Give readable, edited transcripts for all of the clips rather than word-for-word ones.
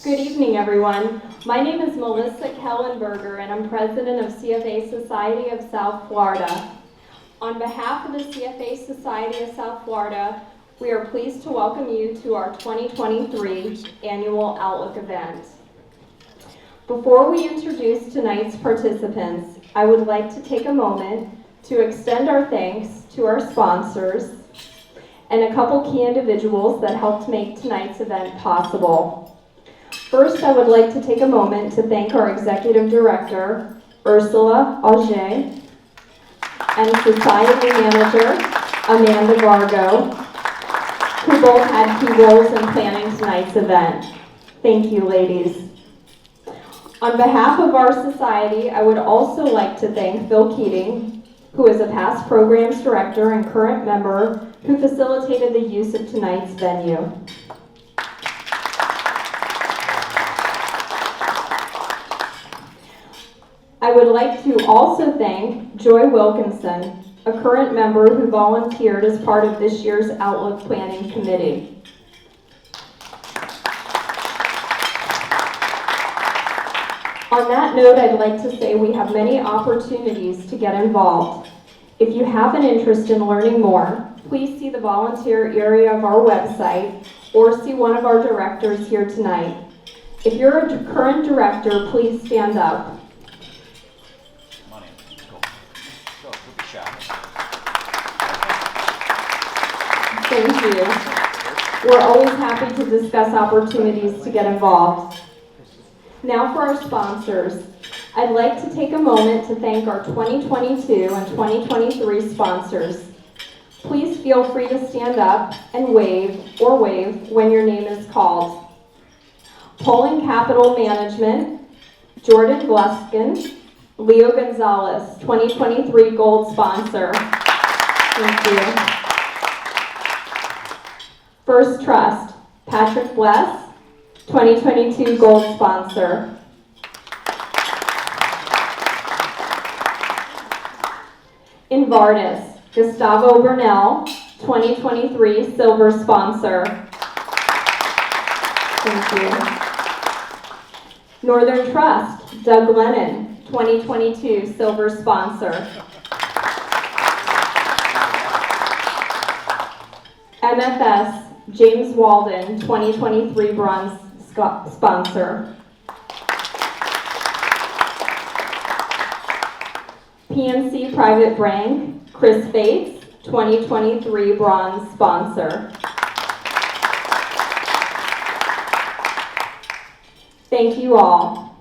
Good evening, everyone. My name is Melissa Kellenberger, and I'm president of CFA Society of South Florida. On behalf of the CFA Society of South Florida, we are pleased to welcome you to our 2023 annual Outlook event. Before we introduce tonight's participants, I would like to take a moment to extend our thanks to our sponsors and a couple key individuals that helped make tonight's event possible. First, I would like to take a moment to thank our Executive Director, Ursula Auger, and Society Manager, Amanda Vargo, who both had key roles in planning tonight's event. Thank you, ladies. On behalf of our society, I would also like to thank Phil Keating, who is a past programs director and current member who facilitated the use of tonight's venue. I would like to also thank Joy Wilkinson, a current member who volunteered as part of this year's Outlook Planning Committee. On that note, I'd like to say we have many opportunities to get involved. If you have an interest in learning more, please see the volunteer area of our website or see one of our directors here tonight. If you're a current director, please stand up. Thank you. We're always happy to discuss opportunities to get involved. Now for our sponsors. I'd like to take a moment to thank our 2022 and 2023 sponsors. Please feel free to stand up and wave when your name is called. Poland Capital Management, Jordan Gluskin, Leo Gonzalez, 2023 Gold Sponsor. Thank you. First Trust, Patrick Bless, 2022 Gold Sponsor. Invardis, Gustavo Bernal, 2023 Silver Sponsor. Thank you. Northern Trust, Doug Lennon, 2022 Silver Sponsor. MFS, James Walden, 2023 Bronze Sponsor. PNC Private Bank, Chris Bates, 2023 Bronze Sponsor. Thank you all.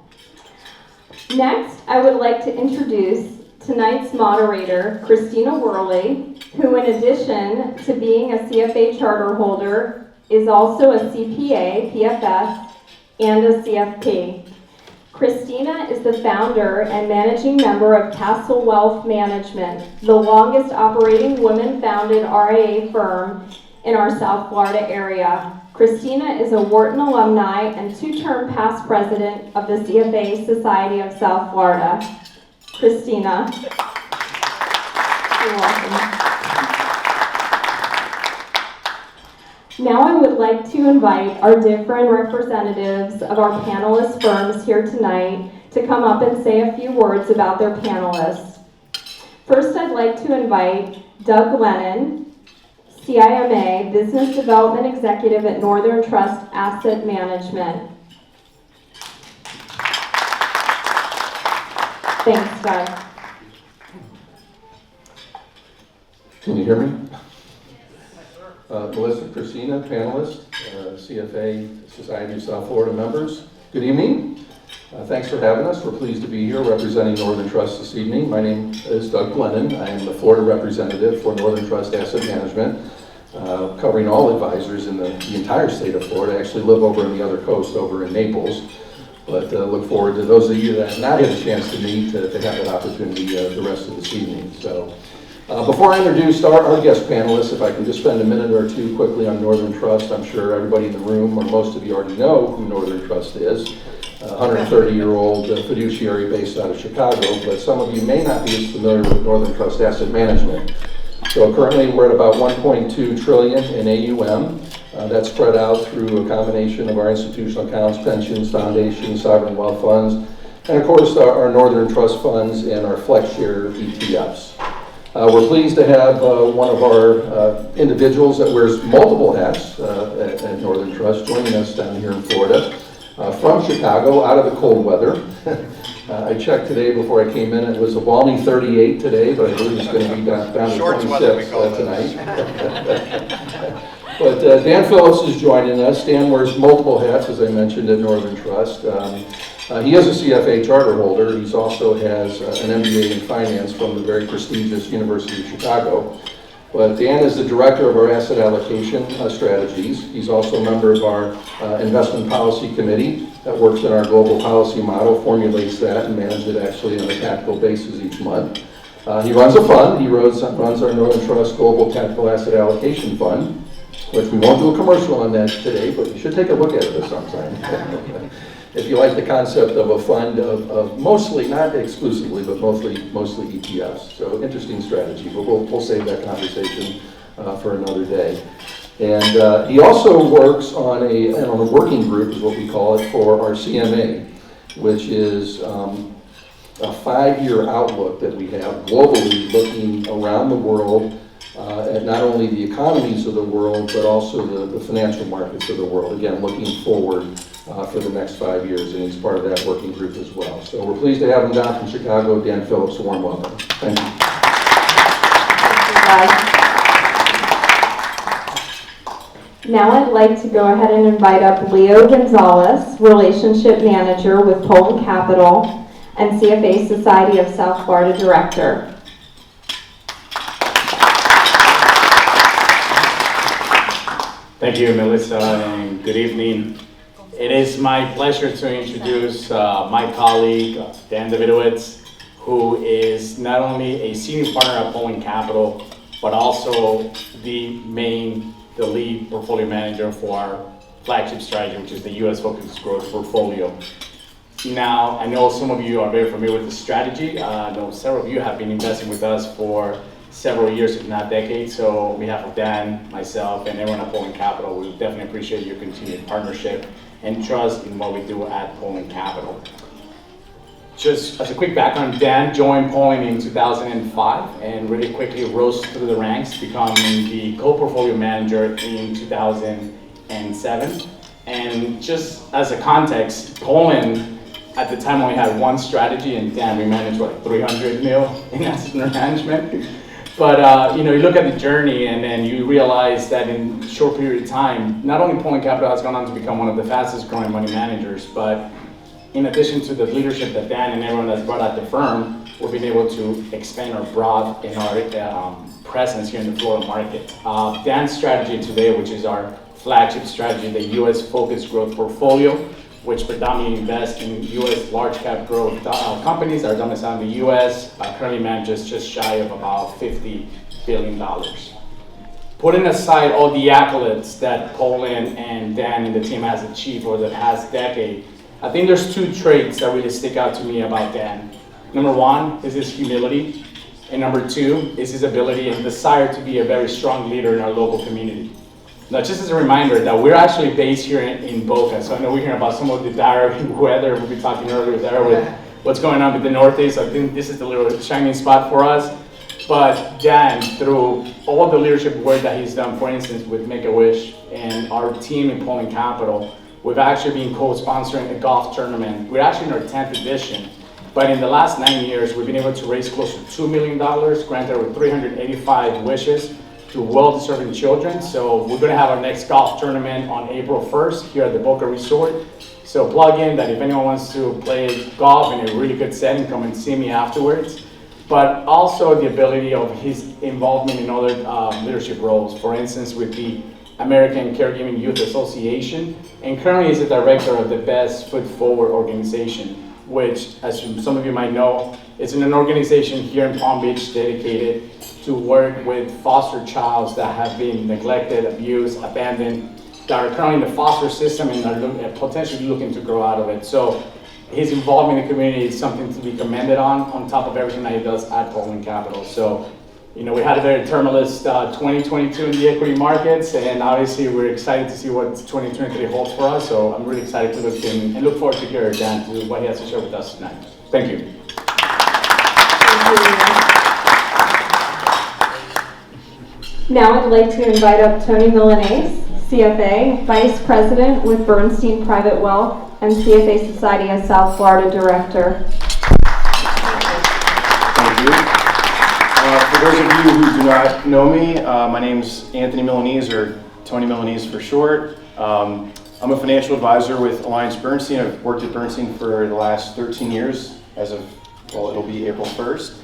Next, I would like to introduce tonight's moderator, Christina Worley, who in addition to being a CFA charter holder, is also a CPA, PFS, and a CFP. Christina is the founder and managing member of Castle Wealth Management, the longest operating women-founded RIA firm in our South Florida area. Christina is a Wharton alumni and two-term past president of the CFA Society of South Florida. Christina. You're welcome. Now I would like to invite our different representatives of our panelist firms here tonight to come up and say a few words about their panelists. First, I'd like to invite Doug Lennon, CIMA, Business Development Executive at Northern Trust Asset Management. Thanks, Doug. Can you hear me? Melissa, Christina, panelist, CFA Society of South Florida members. Good evening. Thanks for having us. We're pleased to be here representing Northern Trust this evening. My name is Doug Glennon. I am the Florida representative for Northern Trust Asset Management, covering all advisors in the entire state of Florida. I actually live over on the other coast, over in Naples. But look forward to those of you that have not had a chance to meet to have that opportunity the rest of this evening. So. Before I introduce our guest panelists, if I can just spend a minute or two quickly on Northern Trust. I'm sure everybody in the room, or most of you already know who Northern Trust is. 130-year-old fiduciary based out of Chicago, but some of you may not be as familiar with Northern Trust Asset Management. So currently we're at about $1.2 trillion in AUM. That's spread out through a combination of our institutional accounts, pensions, foundations, sovereign wealth funds, and of course our Northern Trust funds and our FlexShare ETFs. We're pleased to have one of our individuals that wears multiple hats at Northern Trust joining us down here in Florida. From Chicago, out of the cold weather. I checked today before I came in, it was a balmy 38 today, but I believe it's going to be down to 26 tonight. But Dan Phillips is joining us. Dan wears multiple hats, as I mentioned, at Northern Trust. He is a CFA charter holder. He also has an MBA in finance from the very prestigious University of Chicago. But Dan is the director of our asset allocation strategies. He's also a member of our investment policy committee that works in our global policy model, formulates that, and manages it actually on a tactical basis each month. He runs a fund. He runs our Northern Trust Global Tactical Asset Allocation Fund, which we won't do a commercial on that today, but you should take a look at it sometime. If you like the concept of a fund of mostly, not exclusively, but mostly ETFs. So interesting strategy, but we'll save that conversation for another day. And he also works on a working group, is what we call it, for our CMA, which is a 5-year outlook that we have globally, looking around the world at not only the economies of the world, but also the financial markets of the world. Again, looking forward for the next 5 years, and he's part of that working group as well. So we're pleased to have him down from Chicago. Dan Phillips, a warm welcome. Thank you. Now I'd like to go ahead and invite up Leo Gonzalez, Relationship Manager with Poland Capital and CFA Society of South Florida Director. Thank you, Melissa, and good evening. It is my pleasure to introduce my colleague, Dan Davidowitz, who is not only a senior partner at Poland Capital, but also the lead portfolio manager for our flagship strategy, which is the U.S. Focused Growth Portfolio. Now, I know some of you are very familiar with the strategy. I know several of you have been investing with us for several years, if not decades. So on behalf of Dan, myself, and everyone at Poland Capital, we definitely appreciate your continued partnership and trust in what we do at Poland Capital. Just as a quick background, Dan joined Poland in 2005 and really quickly rose through the ranks, becoming the co-portfolio manager in 2007. And just as a context, Poland at the time only had one strategy, and Dan, we managed like 300 mil in asset under management. But you look at the journey, and then you realize that in a short period of time, not only Poland Capital has gone on to become one of the fastest growing money managers, but in addition to the leadership that Dan and everyone that's brought at the firm, we've been able to expand our broad in our presence here in the Florida market. Dan's strategy today, which is our flagship strategy, the U.S. Focused Growth Portfolio, which predominantly invests in U.S. large cap growth companies that are domiciled in the U.S., currently manages just shy of about $50 billion. Putting aside all the accolades that Poland and Dan and the team has achieved over the past decade, I think there's two traits that really stick out to me about Dan. Number one is his humility, and number two is his ability and desire to be a very strong leader in our local community. Now, just as a reminder that we're actually based here in Boca, so I know we're hearing about some of the dire weather. We'll be talking earlier there with what's going on with the Northeast. I think this is the little shining spot for us. But Dan, through all the leadership work that he's done, for instance, with Make-A-Wish and our team in Poland Capital, we've actually been co-sponsoring a golf tournament. We're actually in our 10th edition. But in the last 9 years, we've been able to raise close to $2 million, granted over 385 wishes to well-deserving children. So we're gonna have our next golf tournament on April 1st here at the Boca Resort. So plug in that if anyone wants to play golf in a really good setting, come and see me afterwards. But also the ability of his involvement in other leadership roles. For instance, with the American Caregiving Youth Association, and currently is the director of the Best Foot Forward organization, which, as some of you might know, is an organization here in Palm Beach dedicated to work with foster childs that have been neglected, abused, abandoned, that are currently in the foster system and are potentially looking to grow out of it. So his involvement in the community is something to be commended on top of everything that he does at Poland Capital. So We had a very tumultuous 2022 in the equity markets, and obviously we're excited to see what 2023 holds for us. So I'm really excited to look forward to hear Dan to what he has to share with us tonight. Thank you. Now I'd like to invite up Tony Milanese, CFA, Vice President with Bernstein Private Wealth and CFA Society of South Florida Director. Thank you. For those of you who do not know me, my name's Anthony Milanese, or Tony Milanese for short. I'm a financial advisor with Alliance Bernstein. I've worked at Bernstein for the last 13 years as of, well, it'll be April 1st.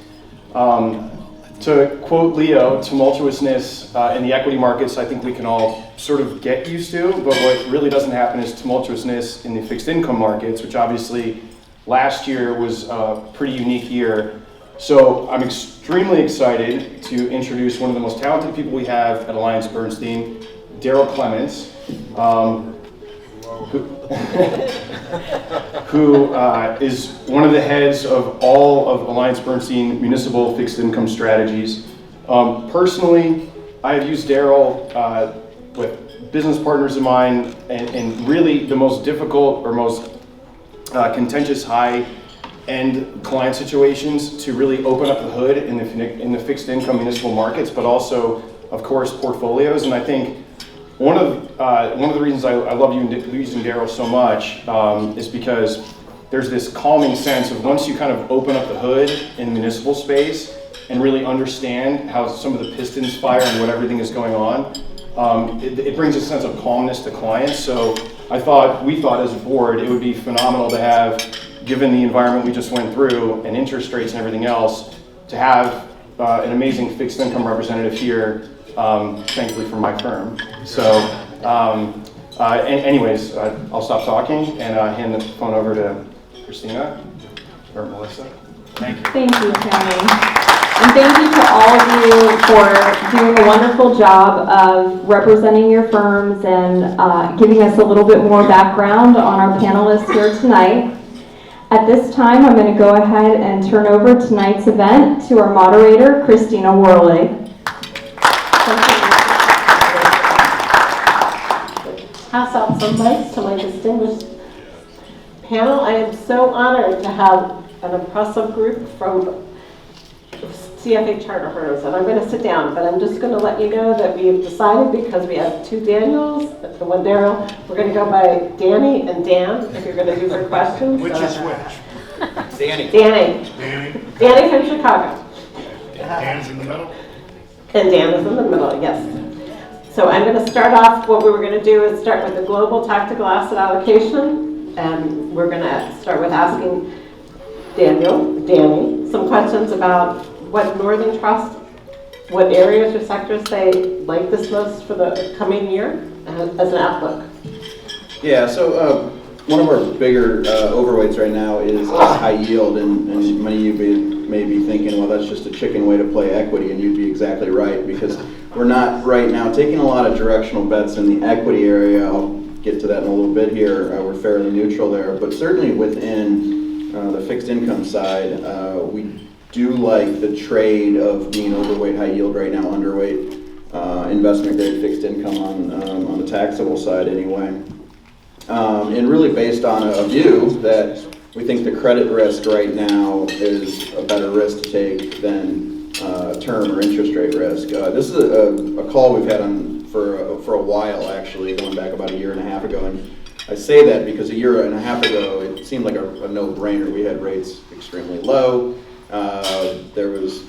To quote Leo, tumultuousness in the equity markets, I think we can all sort of get used to, but what really doesn't happen is tumultuousness in the fixed income markets, which obviously last year was a pretty unique year. So I'm extremely excited to introduce one of the most talented people we have at Alliance Bernstein, Daryl Clements, who is one of the heads of all of Alliance Bernstein municipal fixed income strategies. Personally, I have used Daryl with business partners of mine and really the most difficult or most contentious high-end client situations to really open up the hood in the fixed income municipal markets, but also, of course, portfolios. And I think one of the reasons I love using Daryl so much is because there's this calming sense of once you kind of open up the hood in the municipal space and really understand how some of the pistons fire and what everything is going on, it brings a sense of calmness to clients. So we thought as a board it would be phenomenal to have, given the environment we just went through and interest rates and everything else, to have an amazing fixed income representative here, thankfully from my firm. So anyways, I'll stop talking and hand the phone over to Christina or Melissa. Thank you. Thank you, Tony. And thank you to all of you for doing a wonderful job of representing your firms and giving us a little bit more background on our panelists here tonight. At this time, I'm going to go ahead and turn over tonight's event to our moderator, Christina Worley. Pass out some mics to my distinguished panel. I am so honored to have an impressive group from CFA charter holders, and I'm going to sit down, but I'm just going to let you know that we have decided, because we have two Daniels, the one Daryl, we're going to go by Danny and Dan if you're going to do your questions. Which is which? Danny. Danny. Danny from Chicago. Dan's in the middle? And Dan is in the middle, yes. So I'm going to start off, what we were going to do is start with the global tactical asset allocation, and we're going to start with asking Danny, some questions about what Northern Trust, what areas or sectors they like this most for the coming year as an outlook. Yeah, so one of our bigger overweights right now is high yield, and many of you may be thinking, well, that's just a chicken way to play equity, and you'd be exactly right, because we're not right now taking a lot of directional bets in the equity area. I'll get to that in a little bit here. We're fairly neutral there, but certainly within the fixed income side, we do like the trade of being overweight high yield right now, underweight investment grade fixed income on the taxable side anyway. And really based on a view that we think the credit risk right now is a better risk to take than term or interest rate risk. This is a call we've had on for a while, actually, going back about a year and a half ago. And I say that because a year and a half ago, it seemed like a no-brainer. We had rates extremely low. There was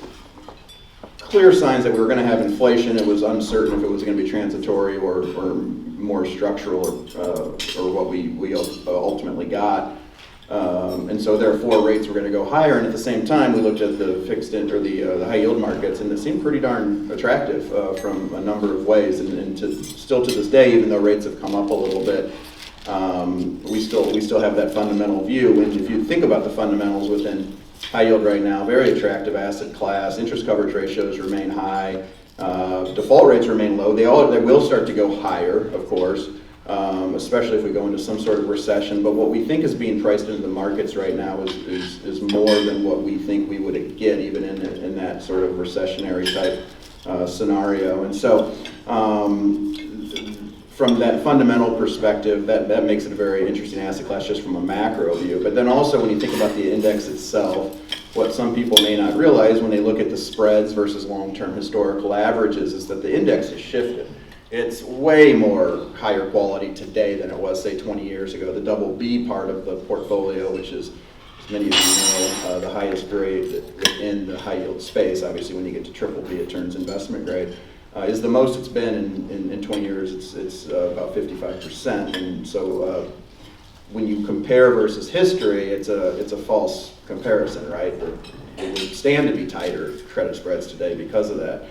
clear signs that we were going to have inflation. It was uncertain if it was going to be transitory or more structural or what we ultimately got. And so therefore rates were going to go higher, and at the same time we looked at the fixed or the high yield markets, and it seemed pretty darn attractive from a number of ways, and still to this day, even though rates have come up a little bit, we still have that fundamental view. And if you think about the fundamentals within high yield right now, very attractive asset class, interest coverage ratios remain high, default rates remain low. They will start to go higher, of course. especially if we go into some sort of recession. But what we think is being priced into the markets right now is more than what we think we would get even in that sort of recessionary type scenario. And so from that fundamental perspective, that makes it a very interesting asset class just from a macro view. But then also when you think about the index itself, what some people may not realize when they look at the spreads versus long-term historical averages is that the index has shifted. It's way more higher quality today than it was, say, 20 years ago. The double B part of the portfolio, which is, as many of you know, the highest grade in the high yield space. Obviously, when you get to triple B, it turns investment grade. Is the most it's been in 20 years. It's about 55%. And so when you compare versus history, it's a false comparison, right? It would stand to be tighter credit spreads today because of that.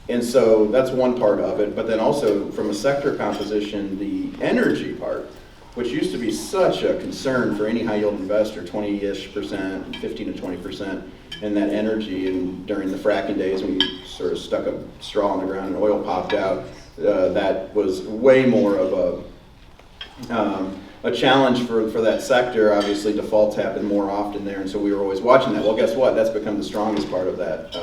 And so that's one part of it, but then also from a sector composition, the energy part, which used to be such a concern for any high yield investor, 20-ish%, 15 to 20% in that energy, and during the fracking days when you sort of stuck a straw in the ground and oil popped out, that was way more of a challenge for that sector. Obviously defaults happen more often there, and so we were always watching that. Well, guess what? That's become the strongest part of that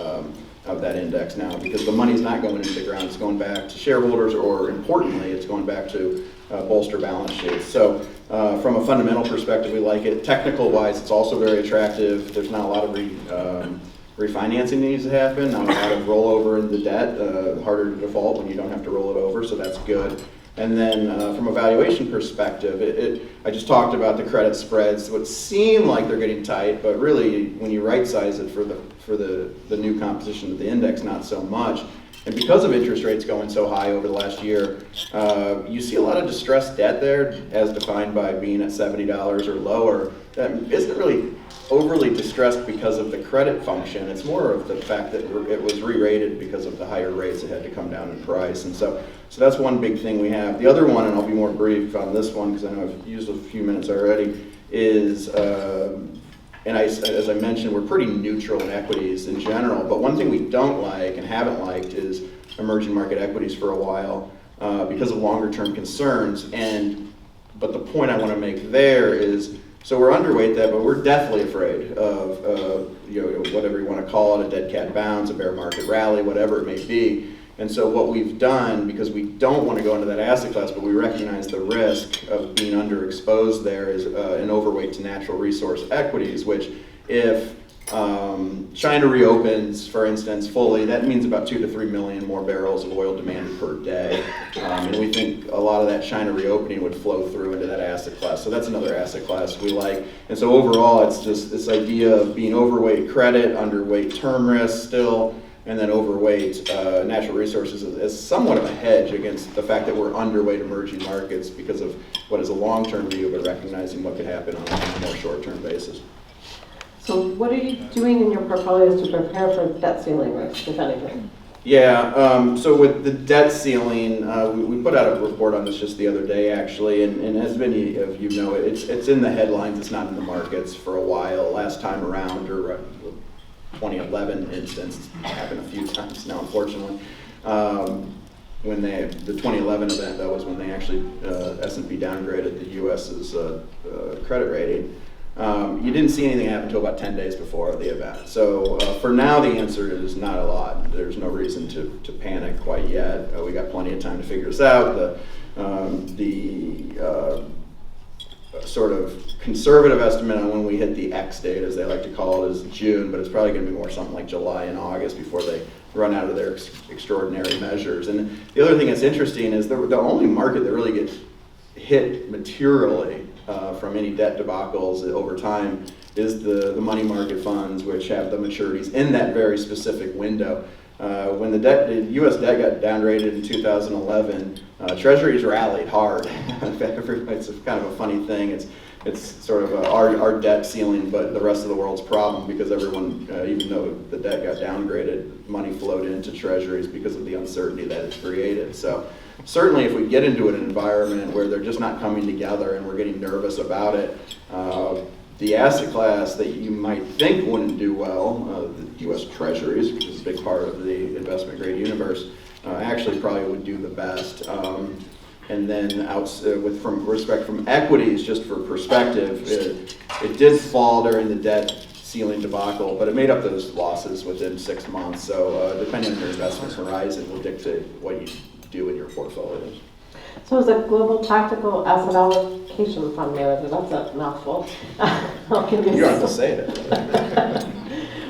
index now, because the money's not going into the ground, it's going back to shareholders, or importantly, it's going back to bolster balance sheets. So from a fundamental perspective, we like it. Technical wise, it's also very attractive. There's not a lot of refinancing needs to happen, not a lot of rollover in the debt, harder to default when you don't have to roll it over, so that's good. And then from a valuation perspective, I just talked about the credit spreads. It would seem like they're getting tight, but really when you right size it for the new composition of the index, not so much. And because of interest rates going so high over the last year, you see a lot of distressed debt there, as defined by being at $70 or lower. That isn't really overly distressed because of the credit function. It's more of the fact that it was re-rated because of the higher rates. It had to come down in price. And so that's one big thing we have. The other one, and I'll be more brief on this one because I know I've used a few minutes already, is, as I mentioned, we're pretty neutral in equities in general, but one thing we don't like and haven't liked is emerging market equities for a while because of longer term concerns. But the point I want to make there is, so we're underweight that, but we're deathly afraid of whatever you want to call it, a dead cat bounce, a bear market rally, whatever it may be. And so what we've done, because we don't want to go into that asset class, but we recognize the risk of being underexposed there, is an overweight to natural resource equities, which if China reopens, for instance, fully, that means about 2 to 3 million more barrels of oil demanded per day. And we think a lot of that China reopening would flow through into that asset class. So that's another asset class we like. And so overall, it's just this idea of being overweight credit, underweight term risk still, and then overweight natural resources is somewhat of a hedge against the fact that we're underweight emerging markets because of what is a long-term view, but recognizing what could happen on a more short-term basis. So what are you doing in your portfolios to prepare for debt ceiling risk, if anything? Yeah, so with the debt ceiling, we put out a report on this just the other day, actually, and as many of you know, it's in the headlines, it's not in the markets for a while. Last time around, or 2011 instance, it's happened a few times now, unfortunately. When the 2011 event, that was when they actually, S&P downgraded the U.S.'s credit rating. You didn't see anything happen until about 10 days before the event. So for now, the answer is not a lot. There's no reason to panic quite yet. We got plenty of time to figure this out. The sort of conservative estimate on when we hit the X date, as they like to call it, is June, but it's probably going to be more something like July and August before they run out of their extraordinary measures. And the other thing that's interesting is the only market that really gets hit materially from any debt debacles over time is the money market funds, which have the maturities in that very specific window. When the U.S. debt got downgraded in 2011, treasuries rallied hard. It's kind of a funny thing. It's sort of our debt ceiling, but the rest of the world's problem, because everyone, even though the debt got downgraded, money flowed into treasuries because of the uncertainty that it created. So certainly if we get into an environment where they're just not coming together and we're getting nervous about it, the asset class that you might think wouldn't do well, the U.S. Treasuries, which is a big part of the investment grade universe, actually probably would do the best. And then from respect from equities, just for perspective, it did fall during the debt ceiling debacle, but it made up those losses within 6 months. So depending on your investment horizon will dictate what you do in your portfolios. So it's a global tactical asset allocation fund manager. That's a mouthful. You don't have to say it.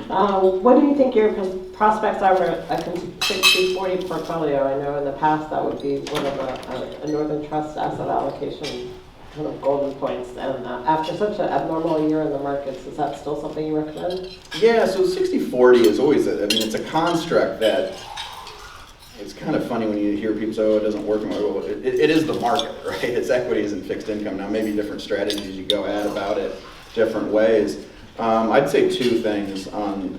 What do you think your prospects are for a 60-40 portfolio? I know in the past that would be one of a Northern Trust asset allocation kind of golden points. And after such an abnormal year in the markets, is that still something you recommend? Yeah, so 60-40 is always, it's a construct that it's kind of funny when you hear people say, oh, it doesn't work. Well, it is the market, right? It's equities and fixed income. Now, maybe different strategies you go at about it different ways. I'd say two things.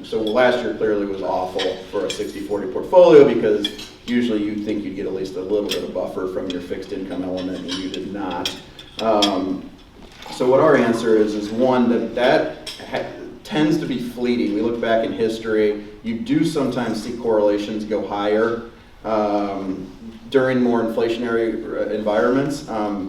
So last year clearly was awful for a 60-40 portfolio because usually you'd think you'd get at least a little bit of buffer from your fixed income element, and you did not. So what our answer is one, that tends to be fleeting. We look back in history, you do sometimes see correlations go higher during more inflationary environments,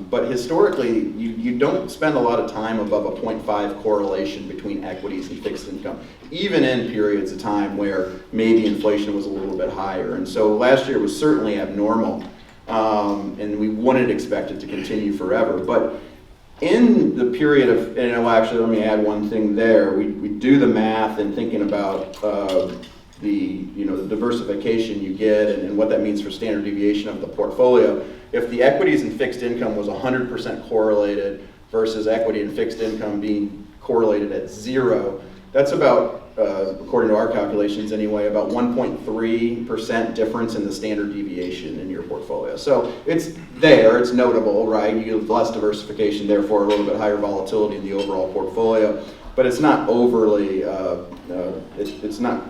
but historically you don't spend a lot of time above a 0.5 correlation between equities and fixed income, even in periods of time where maybe inflation was a little bit higher. And so last year was certainly abnormal, and we wouldn't expect it to continue forever. But in the period of, actually let me add one thing there, we do the math and thinking about the diversification you get and what that means for standard deviation of the portfolio. If the equities and fixed income was 100% correlated versus equity and fixed income being correlated at 0, that's about, according to our calculations anyway, about 1.3% difference in the standard deviation in your portfolio. So it's there, it's notable, right? You get less diversification, therefore a little bit higher volatility in the overall portfolio, but it's not overly, it's not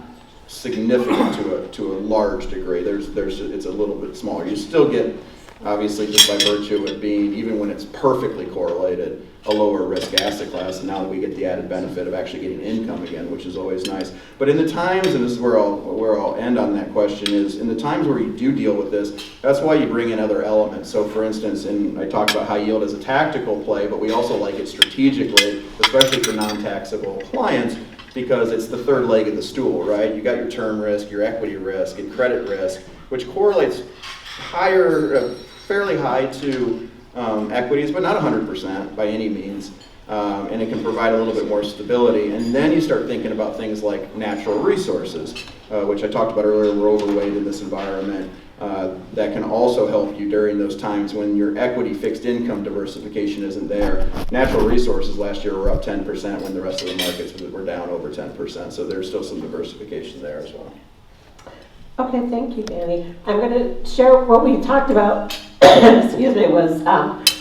significant to a large degree. It's a little bit smaller. You still get, obviously, just by virtue of it being, even when it's perfectly correlated, a lower risk asset class. And now that we get the added benefit of actually getting income again, which is always nice. But in the times, and this is where I'll end on that question, is in the times where you do deal with this, that's why you bring in other elements. So for instance, I talked about high yield as a tactical play, but we also like it strategically, especially for non-taxable clients, because it's the third leg of the stool, right? You got your term risk, your equity risk, and credit risk, which correlates higher, fairly high to equities, but not 100% by any means. And it can provide a little bit more stability. And then you start thinking about things like natural resources, which I talked about earlier. We're overweight in this environment. That can also help you during those times when your equity fixed income diversification isn't there. Natural resources last year were up 10% when the rest of the markets were down over 10%. So there's still some diversification there as well. Okay, thank you, Danny. I'm going to share what we talked about. Excuse me, was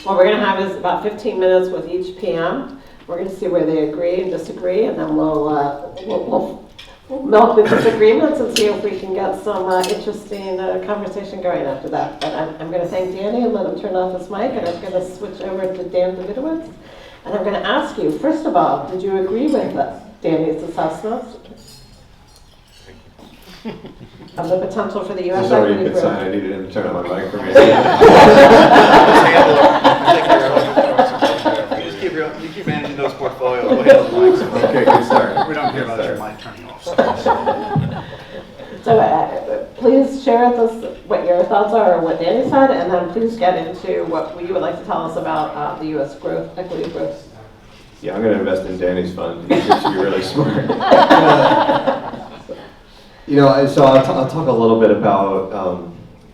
what we're going to have is about 15 minutes with each PM. We're going to see where they agree and disagree, and then we'll milk the disagreements and see if we can get some interesting conversation going after that. But I'm going to thank Danny and let him turn off his mic, and I'm going to switch over to Dan Davidowitz. And I'm going to ask you, first of all, did you agree with Danny's assessments of the potential for the U.S. There's already equity a good growth? sign. I needed him to turn on my mic for me. You keep managing those portfolios. Okay, good start. We don't care Good about your start. mic turning off. So please share with us what your thoughts are or what Danny said, and then please get into what you would like to tell us about the U.S. growth, equity growth. Yeah, I'm going to invest in Danny's fund. He seems to be really smart. So I'll talk a little bit about,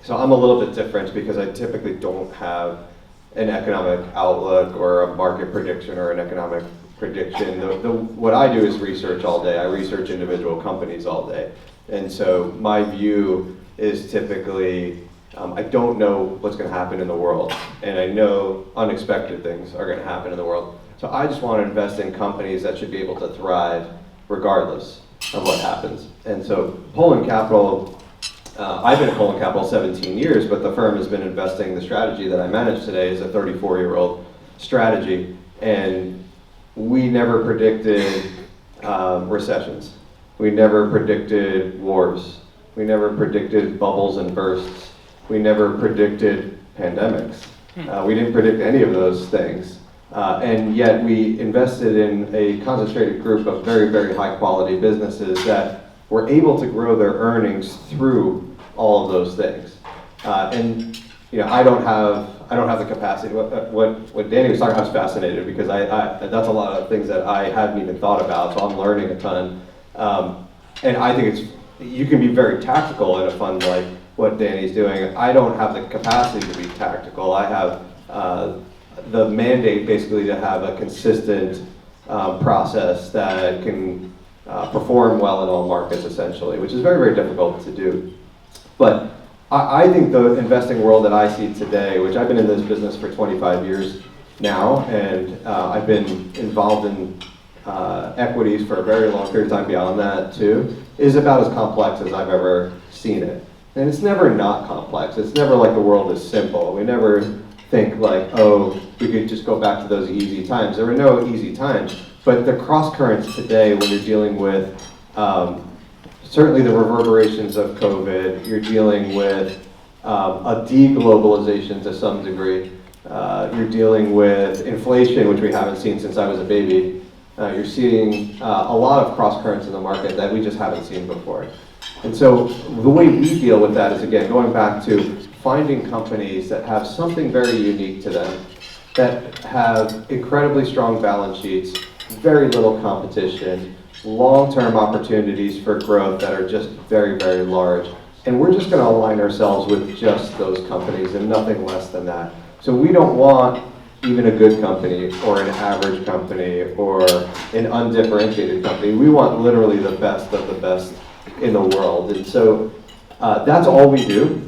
so I'm a little bit different because I typically don't have an economic outlook or a market prediction or an economic prediction. What I do is research all day. I research individual companies all day. And so my view is typically, I don't know what's going to happen in the world. And I know unexpected things are going to happen in the world. So I just want to invest in companies that should be able to thrive regardless of what happens. And so Poland Capital, I've been at Poland Capital 17 years, but the firm has been investing. The strategy that I manage today is a 34-year-old strategy, and we never predicted recessions. We never predicted wars. We never predicted bubbles and bursts. We never predicted pandemics. We didn't predict any of those things. And yet we invested in a concentrated group of very, very high quality businesses that were able to grow their earnings through all of those things. And you know, I don't have the capacity. What Danny was talking about was fascinated, because that's a lot of things that I hadn't even thought about, so I'm learning a ton. And I think you can be very tactical in a fund like what Danny's doing. I don't have the capacity to be tactical. I have the mandate basically to have a consistent process that can perform well in all markets, essentially, which is very, very difficult to do. But I think the investing world that I see today, which I've been in this business for 25 years now, and I've been involved in equities for a very long period of time beyond that too, is about as complex as I've ever seen it. And it's never not complex. It's never like the world is simple. We never think like, oh, we could just go back to those easy times. There were no easy times. But the cross currents today, when you're dealing with certainly the reverberations of COVID, you're dealing with a de-globalization to some degree. You're dealing with inflation, which we haven't seen since I was a baby. You're seeing a lot of cross currents in the market that we just haven't seen before. And so the way we deal with that is, again, going back to finding companies that have something very unique to them, that have incredibly strong balance sheets, very little competition, long-term opportunities for growth that are just very, very large. And we're just going to align ourselves with just those companies and nothing less than that. So we don't want even a good company or an average company or an undifferentiated company. We want literally the best of the best in the world. And so that's all we do,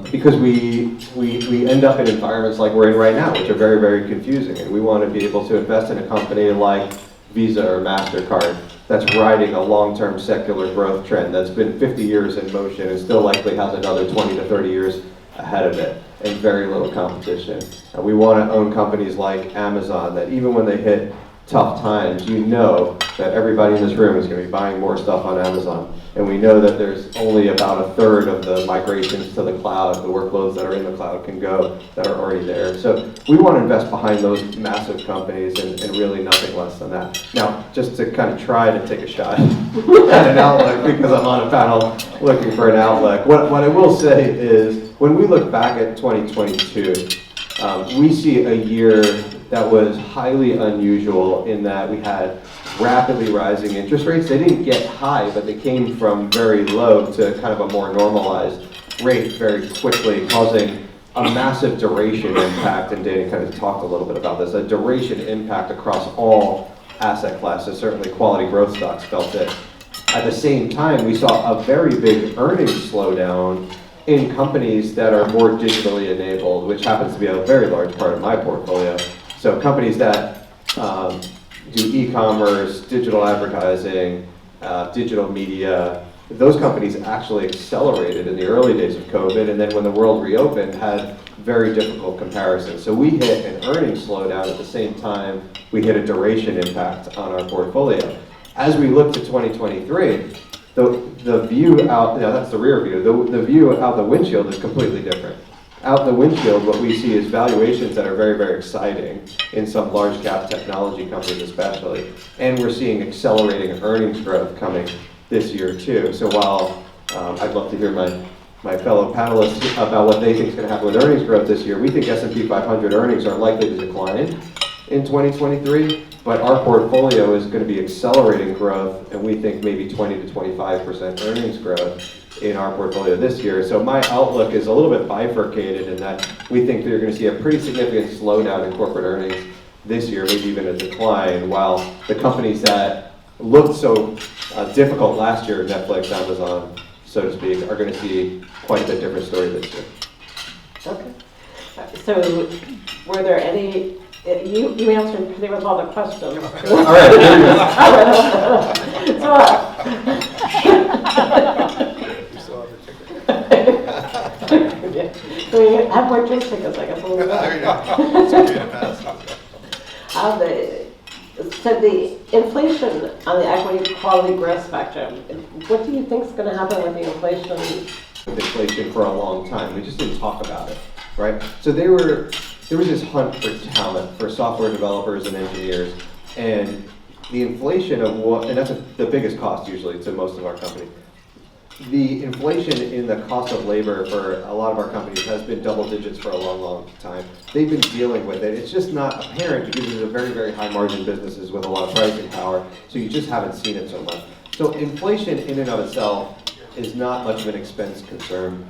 because we end up in environments like we're in right now, which are very, very confusing. And we want to be able to invest in a company like Visa or MasterCard that's riding a long-term secular growth trend that's been 50 years in motion and still likely has another 20 to 30 years ahead of it, and very little competition. And we want to own companies like Amazon that even when they hit tough times, you know that everybody in this room is going to be buying more stuff on Amazon. And we know that there's only about a third of the migrations to the cloud, the workloads that are in the cloud can go, that are already there. So we want to invest behind those massive companies and really nothing less than that. Now, just to kind of try to take a shot at an outlook, because I'm on a panel looking for an outlook, what I will say is, when we look back at 2022, we see a year that was highly unusual in that we had rapidly rising interest rates. They didn't get high, but they came from very low to kind of a more normalized rate very quickly, causing a massive duration impact. And Danny kind of talked a little bit about this, a duration impact across all asset classes. Certainly quality growth stocks felt it. At the same time, we saw a very big earnings slowdown in companies that are more digitally enabled, which happens to be a very large part of my portfolio. So companies that do e-commerce, digital advertising, digital media, those companies actually accelerated in the early days of COVID, and then when the world reopened, had very difficult comparisons. So we hit an earnings slowdown at the same time we hit a duration impact on our portfolio. As we look to 2023, the view out, now that's the rear view, the view out the windshield is completely different. Out the windshield, what we see is valuations that are very, very exciting in some large cap technology companies especially. And we're seeing accelerating earnings growth coming this year too. So while I'd love to hear my fellow panelists about what they think is going to happen with earnings growth this year, we think S&P 500 earnings are likely to decline in 2023. But our portfolio is going to be accelerating growth, and we think maybe 20 to 25% earnings growth in our portfolio this year. So my outlook is a little bit bifurcated in that we think that you're going to see a pretty significant slowdown in corporate earnings this year, maybe even a decline, while the companies that looked so difficult last year, Netflix, Amazon, so to speak, are going to see quite a bit different story this year. Okay. So were there any, you answered pretty much all the questions. All right, there you go. So we have more drink tickets, I guess. A little bit. So the inflation on the equity quality growth spectrum, what do you think is going to happen with the inflation? Inflation for a long time. We just didn't talk about it. right? So there was this hunt for talent, for software developers and engineers, and the inflation of and that's the biggest cost usually to most of our companies. The inflation in the cost of labor for a lot of our companies has been double digits for a long, long time. They've been dealing with it. It's just not apparent because these are very, very high margin businesses with a lot of pricing power, so you just haven't seen it so much. So inflation in and of itself is not much of an expense concern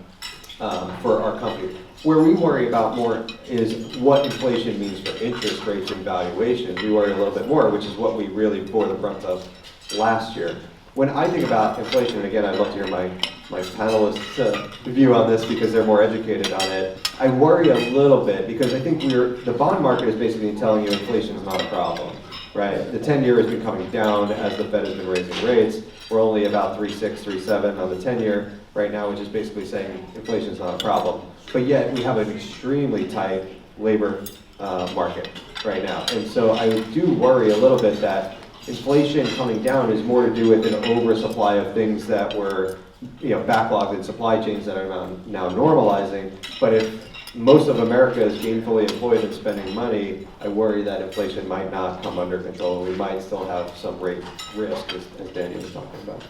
for our company. Where we worry about more is what inflation means for interest rates and valuations. We worry a little bit more, which is what we really bore the brunt of last year. When I think about inflation, and again, I'd love to hear my panelists' view on this because they're more educated on it, I worry a little bit because I think the bond market is basically telling you inflation is not a problem, right? The 10-year has been coming down as the Fed has been raising rates. We're only about 3.6, 3.7 on the 10-year right now, which is basically saying inflation is not a problem. But yet we have an extremely tight labor market right now. And so I do worry a little bit that inflation coming down is more to do with an oversupply of things that were, backlogged in supply chains that are now normalizing. But if most of America is gainfully employed and spending money, I worry that inflation might not come under control. We might still have some rate risk, as Daniel was talking about.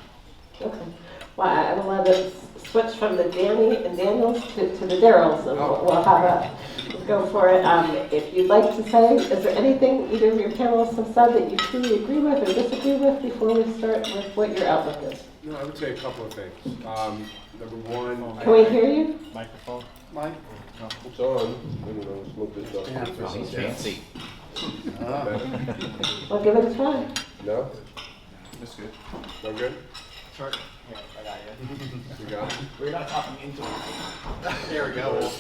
Okay. Well, I will let it switch from the Danny and Daniels to the Daryls, and we'll have go for it. If you'd like to say, is there anything either of your panelists have said that you truly agree with or disagree with before we start with what your outlook is? No, I would say a couple of things. Number one. Can we hear you? Microphone. Mike? It's on. Smoke this up. He's fancy. We'll give it a try. No? That's good. No good? Sure. Yeah, I got you. You got it? We're not talking into it. There we go. We'll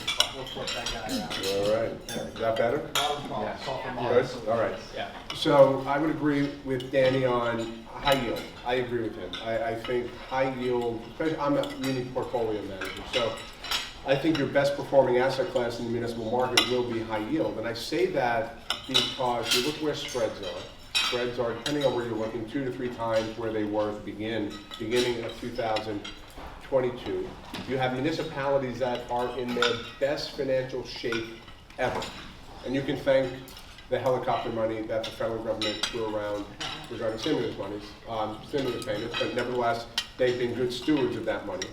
flip that guy around. All right. Is that better? Good? All right. Yeah. So I would agree with Danny on high yield. I agree with him. I think high yield, especially I'm a muni portfolio manager, so I think your best performing asset class in the municipal market will be high yield. And I say that because you look where spreads are. Spreads are, depending on where you're looking, 2 to 3 times where they were at the beginning of 2022. You have municipalities that are in their best financial shape ever. And you can thank the helicopter money that the federal government threw around regarding stimulus payments, but nevertheless, they've been good stewards of that money.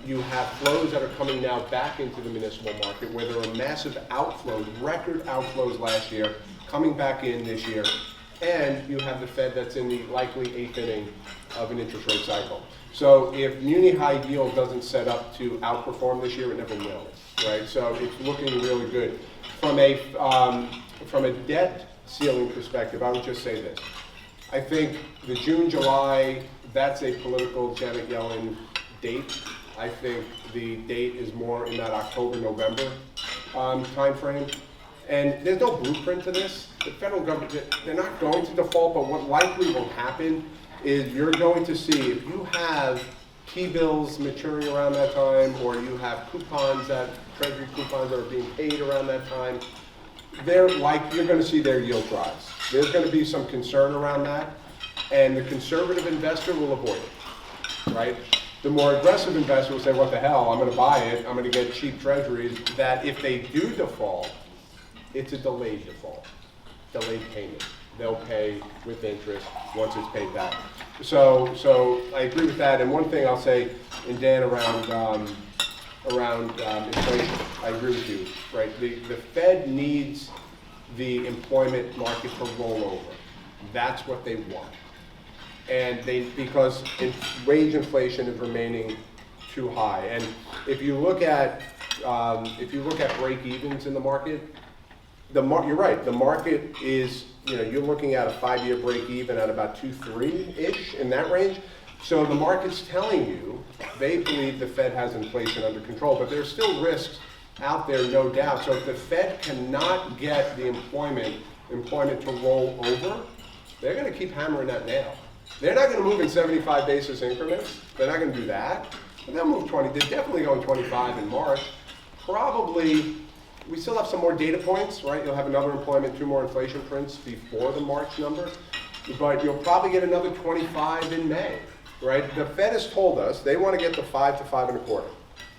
You have flows that are coming now back into the municipal market where there are massive outflows, record outflows last year, coming back in this year, and you have the Fed that's in the likely 8th inning of an interest rate cycle. So if muni high yield doesn't set up to outperform this year, it never will, right? So it's looking really good. From a debt ceiling perspective, I would just say this. I think the June, July, that's a political Janet Yellen date. I think the date is more in that October, November time frame. And there's no blueprint to this. The federal government, they're not going to default, but what likely will happen is you're going to see if you have T-bills maturing around that time, or you have coupons treasury coupons that are being paid around that time, you're going to see their yield rise. There's going to be some concern around that, and the conservative investor will avoid it, right? The more aggressive investor will say, what the hell, I'm going to buy it, I'm going to get cheap treasuries, that if they do default, it's a delayed default, delayed payment. They'll pay with interest once it's paid back. So I agree with that. And one thing I'll say, and Dan, around inflation, I agree with you, right? The Fed needs the employment market to roll over. That's what they want. And because wage inflation is remaining too high. And if you look at break-evens in the market, you're right. The market is, you're looking at a 5-year break-even at about 2.3-ish in that range. So the market's telling you they believe the Fed has inflation under control, but there's still risks out there, no doubt. So if the Fed cannot get the employment to roll over, they're going to keep hammering that nail. They're not going to move in 75 basis increments. They're not going to do that. But they'll move 20. They're definitely going 25 in March. Probably. We still have some more data points, right? You'll have another employment, 2 more inflation prints before the March number, but you'll probably get another 25 in May, right? The Fed has told us they want to get to 5 to 5.25.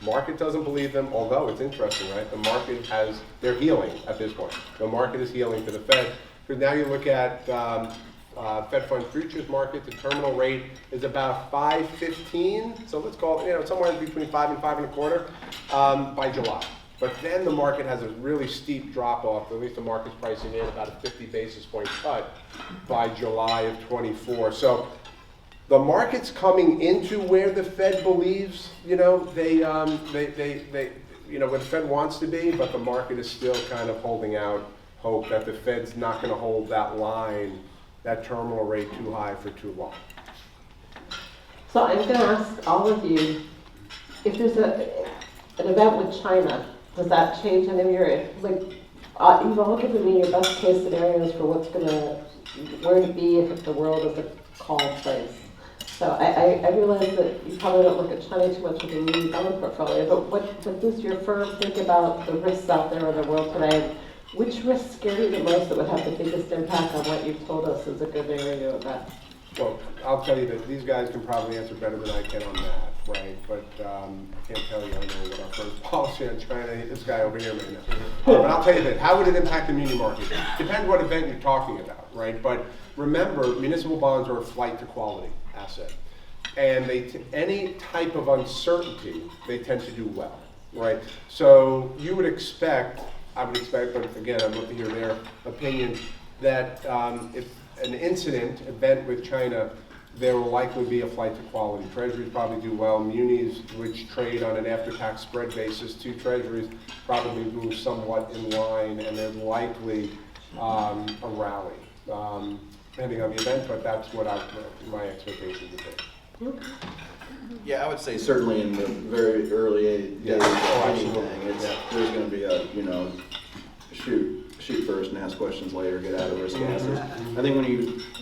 Market doesn't believe them, although it's interesting, right? The market they're healing at this point. The market is healing to the Fed. Because now you look at Fed Fund futures market, the terminal rate is about 5.15. So let's call it, somewhere between 5 and 5.25 by July. But then the market has a really steep drop off, at least the market's pricing in about a 50 basis point cut by July of 24. So the market's coming into where the Fed believes, where the Fed wants to be, but the market is still kind of holding out hope that the Fed's not going to hold that line, that terminal rate too high for too long. So I'm going to ask all of you, if there's an event with China, does that change any of your, you've all given me your best case scenarios for where to be if the world is a calm place. So I realize that you probably don't look at China too much with your new bond portfolio, but what does your firm think about the risks out there in the world today? Which risks scare you the most that would have the biggest impact on what you've told us is a good area of that? Well, I'll tell you that these guys can probably answer better than I can on that, right? But I can't tell you, I know what our first policy on China, this guy over here may know. But I'll tell you that, how would it impact the muni market? Depends what event you're talking about, right? But remember, municipal bonds are a flight to quality asset. And any type of uncertainty, they tend to do well, right? So you would expect, I would expect, but again, I'd love to hear their opinion, that if an event with China, there will likely be a flight to quality. Treasuries probably do well. Munis, which trade on an after-tax spread basis to treasuries, probably move somewhat in line, and there's likely a rally, depending on the event, but that's what my expectations would be. Yeah, I would say certainly in the very early days of anything, there's going to be a, shoot first and ask questions later, get out of risk assets. I think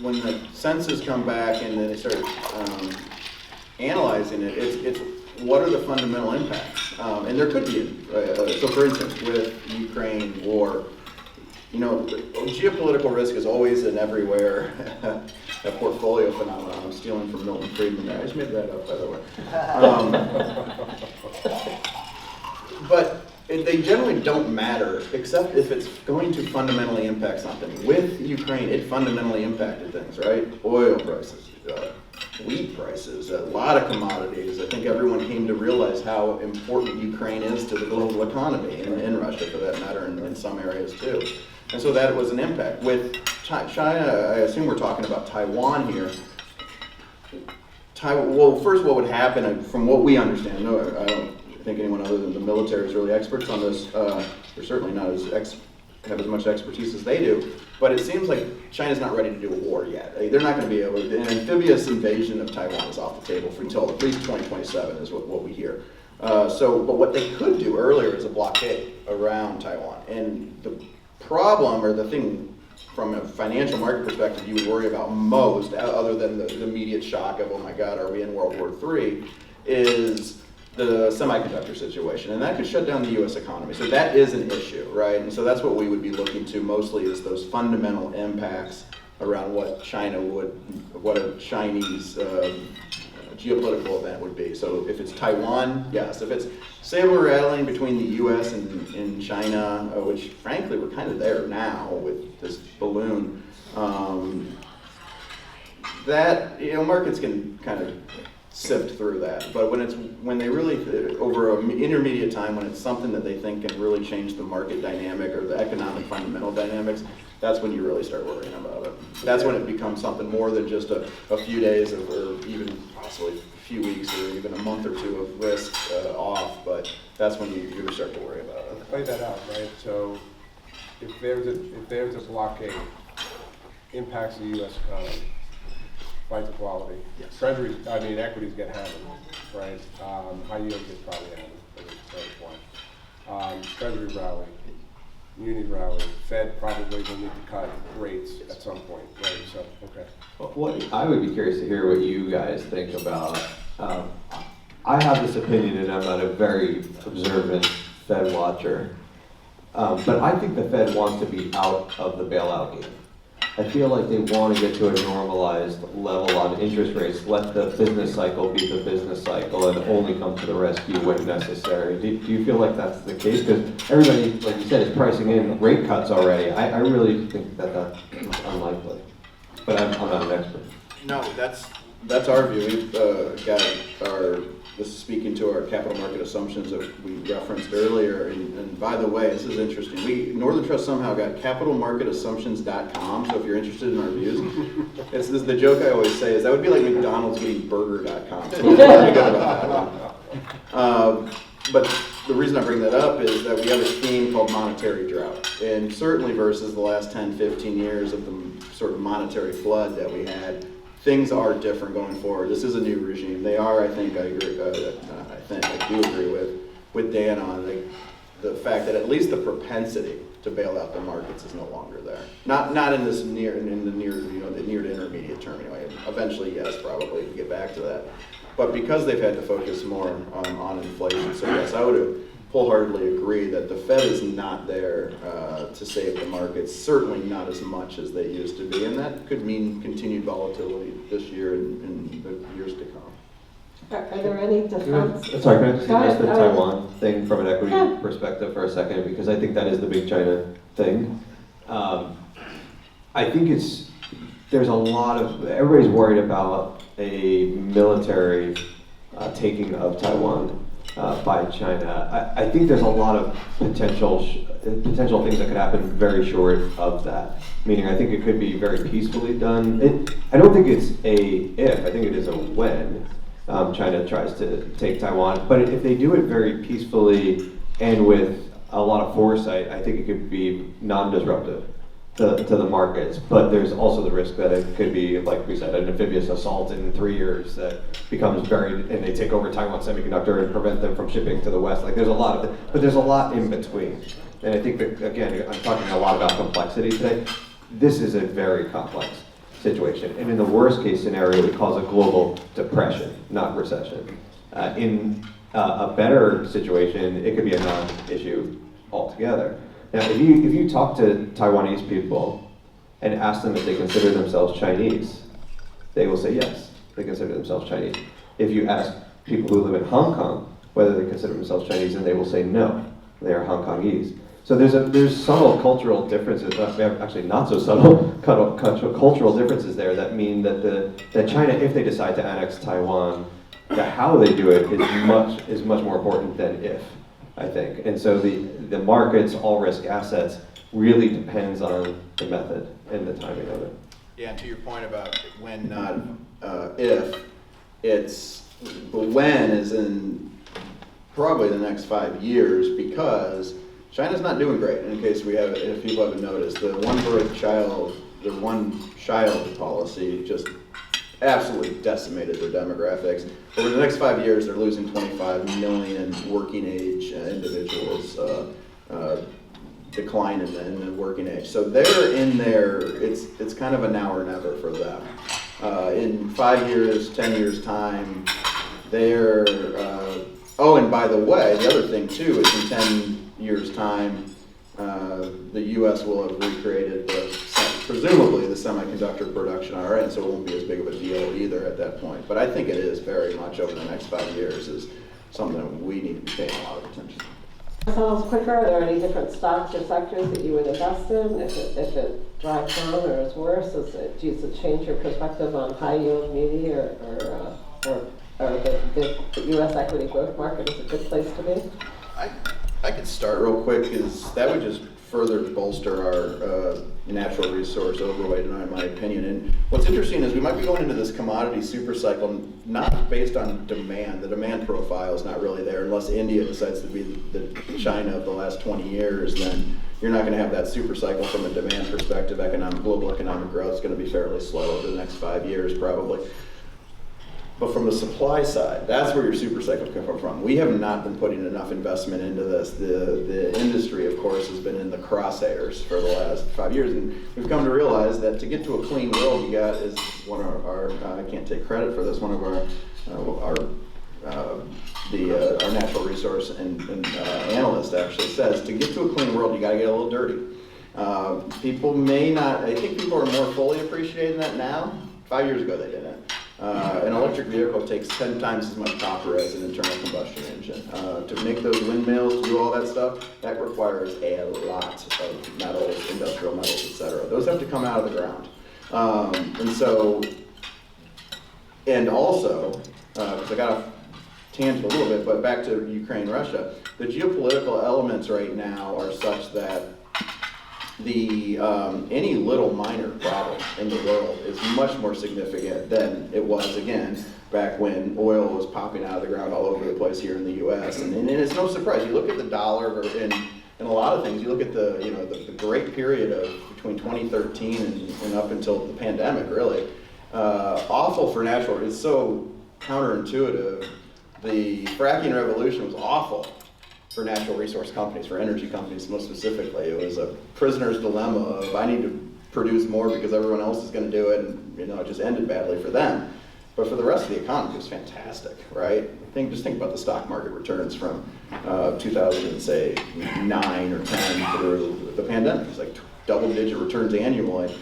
when the census come back and then they start analyzing it, it's what are the fundamental impacts? And there could be, so for instance, with Ukraine war, geopolitical risk is always an everywhere a portfolio phenomenon. I'm stealing from Milton Friedman there. I just made that up, by the way. But they generally don't matter, except if it's going to fundamentally impact something. With Ukraine, it fundamentally impacted things, right? Oil prices, wheat prices, a lot of commodities. I think everyone came to realize how important Ukraine is to the global economy, and in Russia for that matter, and in some areas too. And so that was an impact. With China, I assume we're talking about Taiwan here. Well, first what would happen, from what we understand, I don't think anyone other than the military is really experts on this. They're certainly not have as much expertise as they do. But it seems like China's not ready to do a war yet. They're not going to be able to. An amphibious invasion of Taiwan is off the table until at least 2027 is what we hear. But what they could do earlier is a blockade around Taiwan. And the problem, or the thing from a financial market perspective you would worry about most, other than the immediate shock of, oh my God, are we in World War III, is the semiconductor situation. And that could shut down the U.S. economy. So that is an issue, right? And so that's what we would be looking to mostly, is those fundamental impacts around what a Chinese geopolitical event would be. So if it's Taiwan, yes. If it's saber rattling between the U.S. and China, which frankly we're kind of there now with this balloon, that markets can kind of sift through that. But when they really, over an intermediate time, when it's something that they think can really change the market dynamic or the economic fundamental dynamics, that's when you really start worrying about it. That's when it becomes something more than just a few days or even possibly a few weeks or even a month or two of risk off, but that's when you start to worry about it. Play that out, right? So if there's a blockade, impacts the U.S. economy, flight to quality. Yes. Treasuries, equities get hammered, right? High yield gets probably hammered for the first one. Treasury rally, muni rally, Fed probably will need to cut rates at some point, right? So, okay. What I would be curious to hear what you guys think about. I have this opinion, and I'm not a very observant Fed watcher, but I think the Fed wants to be out of the bailout game. I feel like they want to get to a normalized level on interest rates, let the business cycle be the business cycle and only come to the rescue when necessary. Do you feel like that's the case? Because everybody, like you said, is pricing in rate cuts already. I really think that that's unlikely, but I'm not an expert. No, that's our view. We've got this is speaking to our capital market assumptions that we referenced earlier. And by the way, this is interesting. Northern Trust somehow got capitalmarketassumptions.com. So if you're interested in our views, this is the joke I always say is that would be like McDonald's getting burger.com. So we're pretty good about that one. But the reason I bring that up is that we have a theme called monetary drought. And certainly versus the last 10, 15 years of the sort of monetary flood that we had, things are different going forward. This is a new regime. They are, I think, I do agree with Dan on the fact that at least the propensity to bail out the markets is no longer there. Not in the near to intermediate term anyway. Eventually, yes, probably we get back to that. But because they've had to focus more on inflation, so yes, I would wholeheartedly agree that the Fed is not there to save the markets, certainly not as much as they used to be, and that could mean continued volatility this year and the years to come. Are there any defense? Sorry, can I just Go address the ahead. Taiwan thing from an equity perspective for a second, because I think that is the big China thing. I think there's a lot of, everybody's worried about a military taking of Taiwan by China. I think there's a lot of potential things that could happen very short of that. Meaning, I think it could be very peacefully done. I don't think it's a if. I think it is a when China tries to take Taiwan. But if they do it very peacefully and with a lot of foresight, I think it could be non-disruptive to the markets. But there's also the risk that it could be, like we said, an amphibious assault in 3 years that becomes and they take over Taiwan Semiconductor and prevent them from shipping to the West. Like there's a lot of it, but there's a lot in between. And I think that, again, I'm talking a lot about complexity today. This is a very complex situation. And in the worst case scenario, it cause a global depression, not recession. In a better situation, it could be a non-issue altogether. Now, if you talk to Taiwanese people and ask them if they consider themselves Chinese, they will say yes, they consider themselves Chinese. If you ask people who live in Hong Kong whether they consider themselves Chinese, then they will say no, they are Hong Kongese. So there's subtle cultural differences, actually not so subtle cultural differences there that mean that China, if they decide to annex Taiwan, how they do it is much more important than if, I think. And so the markets, all risk assets, really depends on the method and the timing of it. Yeah, and to your point about when, not if, it's the when is in probably the next 5 years, because China's not doing great. In case if people haven't noticed, the one child policy just absolutely decimated their demographics. Over the next 5 years, they're losing 25 million working age individuals, decline in the working age. So they're in there, it's kind of a now or never for them. In 5 years, 10 years time, they're, and by the way, the other thing too is in 10 years time, the U.S. will have recreated presumably the semiconductor production IRA, and so it won't be as big of a deal either at that point. But I think it is very much over the next 5 years is something that we need to be paying a lot of attention to. Sounds quicker. Are there any different stocks or sectors that you would invest in if it drives down or is worse? Does it change your perspective on high yield, muni, or the U.S. equity growth market is a good place to be? I could start real quick because that would just further bolster our natural resource overweight, in my opinion. And what's interesting is we might be going into this commodity super cycle not based on demand. The demand profile is not really there unless India decides to be the China of the last 20 years. Then you're not going to have that super cycle from a demand perspective. Global economic growth is going to be fairly slow over the next 5 years probably. But from the supply side, that's where your super cycle can come from. We have not been putting enough investment into this. The industry, of course, has been in the crosshairs for the last 5 years, and we've come to realize that to get to a clean world, is one of our I can't take credit for this. One of our natural resource and analyst actually says to get to a clean world, you got to get a little dirty. People may not, I think people are more fully appreciating that now. 5 years ago they didn't. An electric vehicle takes 10 times as much copper as an internal combustion engine. To make those windmills, to do all that stuff, that requires a lot of metals, industrial metals, etc. Those have to come out of the ground. And also, because I got off tangent a little bit, but back to Ukraine, Russia, the geopolitical elements right now are such that any little minor problem in the world is much more significant than it was, again, back when oil was popping out of the ground all over the place here in the U.S. And it's no surprise. You look at the dollar and a lot of things. You look at the great period of between 2013 and up until the pandemic, really. Awful for natural. It's so counterintuitive. The fracking revolution was awful for natural resource companies, for energy companies most specifically. It was a prisoner's dilemma of I need to produce more because everyone else is going to do it, and it just ended badly for them. But for the rest of the economy, it was fantastic, right? Just think about the stock market returns from 2009 or 10 through the pandemic. It was like double-digit returns annually.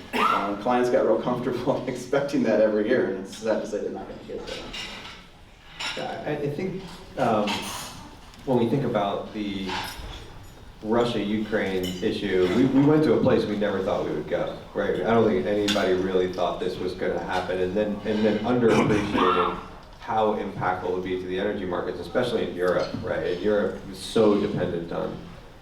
Clients got real comfortable expecting that every year, and it's sad to say they're not going to get there. I think when we think about the Russia-Ukraine issue, we went to a place we never thought we would go, right? I don't think anybody really thought this was going to happen, and then underappreciating how impactful it would be to the energy markets, especially in Europe, right? And Europe is so dependent on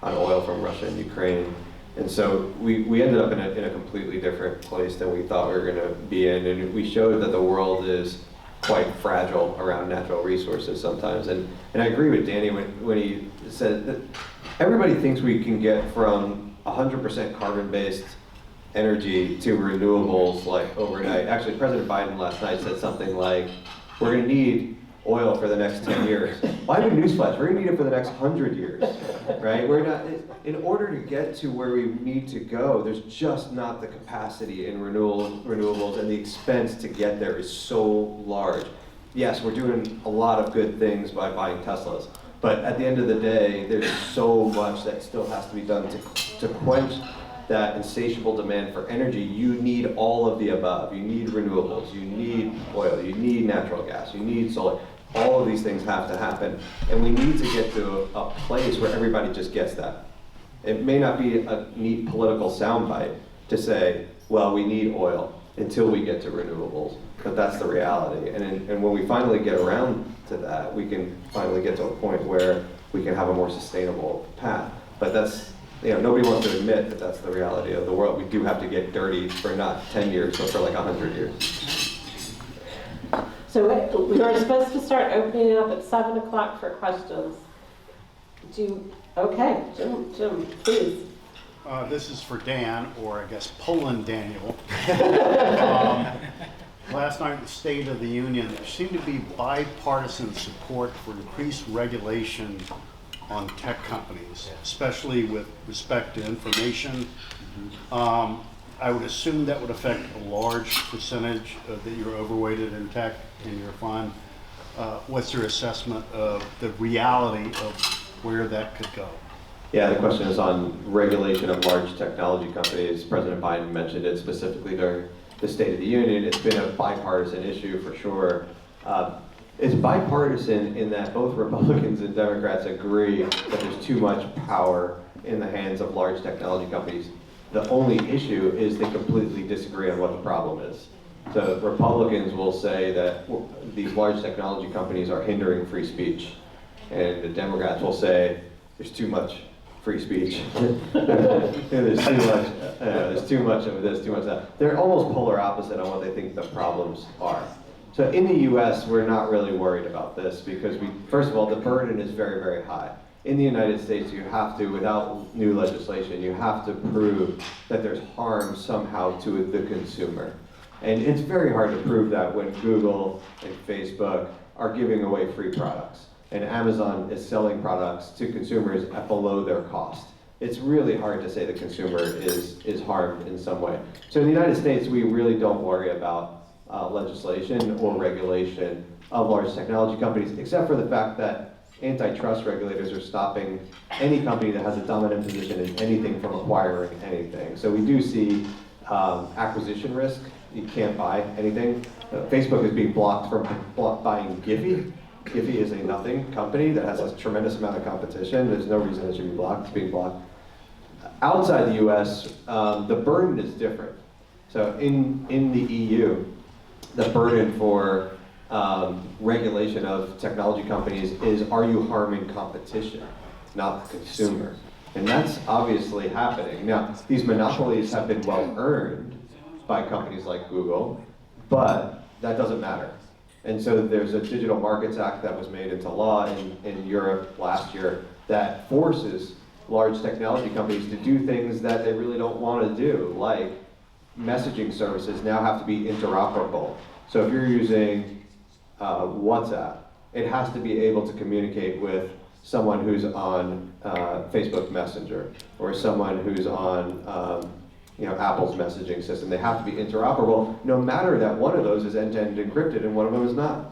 oil from Russia and Ukraine. And so we ended up in a completely different place than we thought we were going to be in, and we showed that the world is quite fragile around natural resources sometimes. And I agree with Danny when he said that everybody thinks we can get from 100% carbon-based energy to renewables like overnight. Actually, President Biden last night said something like, we're going to need oil for the next 10 years. Well, I have a newsflash, we're going to need it for the next 100 years, right? In order to get to where we need to go, there's just not the capacity in renewables, and the expense to get there is so large. Yes, we're doing a lot of good things by buying Teslas, but at the end of the day, there's so much that still has to be done to quench that insatiable demand for energy. You need all of the above. You need renewables, you need oil, you need natural gas, you need solar. All of these things have to happen, and we need to get to a place where everybody just gets that. It may not be a neat political soundbite to say, well, we need oil until we get to renewables, but that's the reality. And when we finally get around to that, we can finally get to a point where we can have a more sustainable path. But that's, nobody wants to admit that that's the reality of the world. We do have to get dirty for not 10 years, but for like 100 years. So we were supposed to start opening it up at 7 o'clock for questions. Okay, Jim, please. This is for Dan, or I guess Poland Daniel. Last night in the State of the Union, there seemed to be bipartisan support for increased regulation on tech companies, especially with respect to information. I would assume that would affect a large percentage that you're overweighted in tech in your fund. What's your assessment of the reality of where that could go? Yeah, the question is on regulation of large technology companies. President Biden mentioned it specifically during the State of the Union. It's been a bipartisan issue for sure. It's bipartisan in that both Republicans and Democrats agree that there's too much power in the hands of large technology companies. The only issue is they completely disagree on what the problem is. So Republicans will say that these large technology companies are hindering free speech, and the Democrats will say there's too much free speech. There's too much of this, too much of that. They're almost polar opposite on what they think the problems are. So in the US, we're not really worried about this because first of all, the burden is very, very high. In the United States, you have to, without new legislation, you have to prove that there's harm somehow to the consumer. And it's very hard to prove that when Google and Facebook are giving away free products, and Amazon is selling products to consumers at below their cost. It's really hard to say the consumer is harmed in some way. So in the United States, we really don't worry about legislation or regulation of large technology companies, except for the fact that antitrust regulators are stopping any company that has a dominant position in anything from acquiring anything. So we do see acquisition risk. You can't buy anything. Facebook is being blocked from buying Giphy. Giphy is a nothing company that has a tremendous amount of competition. There's no reason it should be blocked. It's being blocked. Outside the US, the burden is different. So in the EU, the burden for regulation of technology companies is, are you harming competition, not the consumer? And that's obviously happening. Now, these monopolies have been well earned by companies like Google, but that doesn't matter. And so there's a Digital Markets Act that was made into law in Europe last year that forces large technology companies to do things that they really don't want to do, like messaging services now have to be interoperable. So if you're using WhatsApp, it has to be able to communicate with someone who's on Facebook Messenger or someone who's on Apple's messaging system. They have to be interoperable, no matter that one of those is end-to-end encrypted and one of them is not.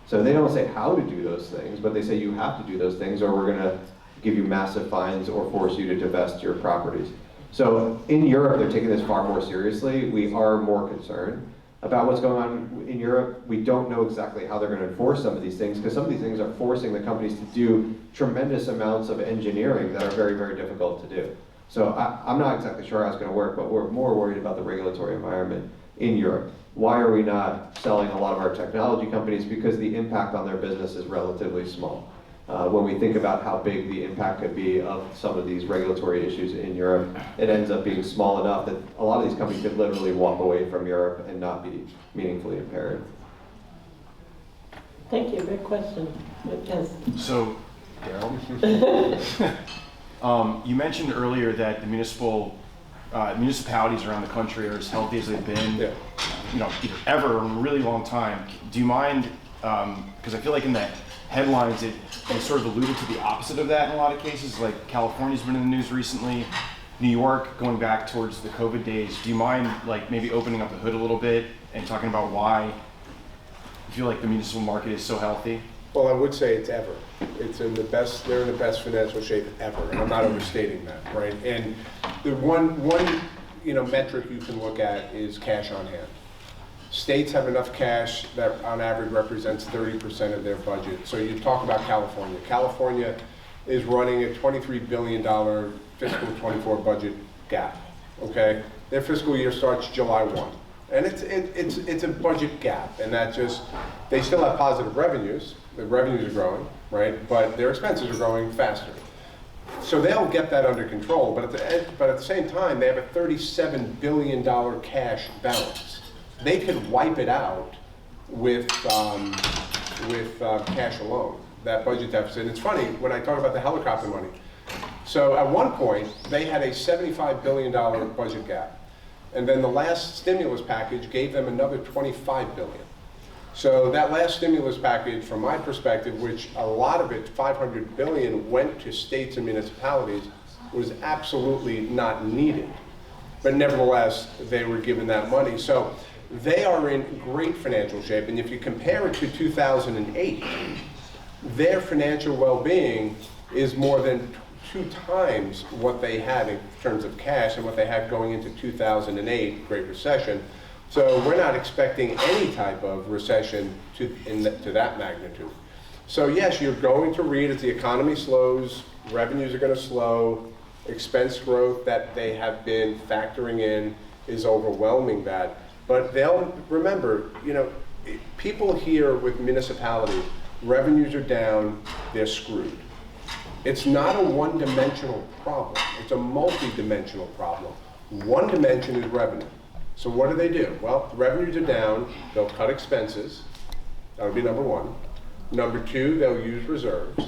So they don't say how to do those things, but they say you have to do those things or we're going to give you massive fines or force you to divest your properties. So in Europe, they're taking this far more seriously. We are more concerned about what's going on in Europe. We don't know exactly how they're going to enforce some of these things, because some of these things are forcing the companies to do tremendous amounts of engineering that are very, very difficult to do. So I'm not exactly sure how it's going to work, but we're more worried about the regulatory environment in Europe. Why are we not selling a lot of our technology companies? Because the impact on their business is relatively small. When we think about how big the impact could be of some of these regulatory issues in Europe, it ends up being small enough that a lot of these companies could literally walk away from Europe and not be meaningfully impaired. Thank you, good question. Yes. So, Daryl, you mentioned earlier that the municipalities around the country are as healthy as they've been, either ever in a really long time. Do you mind, because I feel like in the headlines it sort of alluded to the opposite of that in a lot of cases, like California's been in the news recently, New York going back towards the COVID days. Do you mind like maybe opening up the hood a little bit and talking about why you feel like the municipal market is so healthy? Well, I would say it's ever. They're in the best financial shape ever, and I'm not overstating that, right? And the one metric you can look at is cash on hand. States have enough cash that on average represents 30% of their budget. So you talk about California. California is running a $23 billion fiscal 24 budget gap, okay? Their fiscal year starts July 1. And it's a budget gap, and that just, they still have positive revenues. The revenues are growing, right? But their expenses are growing faster. So they'll get that under control, but at the same time, they have a $37 billion cash balance. They could wipe it out with cash alone, that budget deficit. And it's funny, when I talk about the helicopter money. So at one point, they had a $75 billion budget gap. And then the last stimulus package gave them another $25 billion. So that last stimulus package, from my perspective, which a lot of it, $500 billion, went to states and municipalities, was absolutely not needed. But nevertheless, they were given that money. So they are in great financial shape. And if you compare it to 2008, their financial well-being is more than 2 times what they had in terms of cash and what they had going into 2008, Great Recession. So we're not expecting any type of recession to that magnitude. So yes, you're going to read as the economy slows, revenues are going to slow, expense growth that they have been factoring in is overwhelming that. But they'll remember, people here with municipalities, revenues are down, they're screwed. It's not a one-dimensional problem. It's a multi-dimensional problem. One dimension is revenue. So what do? Well, revenues are down, they'll cut expenses. That would be number one. Number 2, they'll use reserves.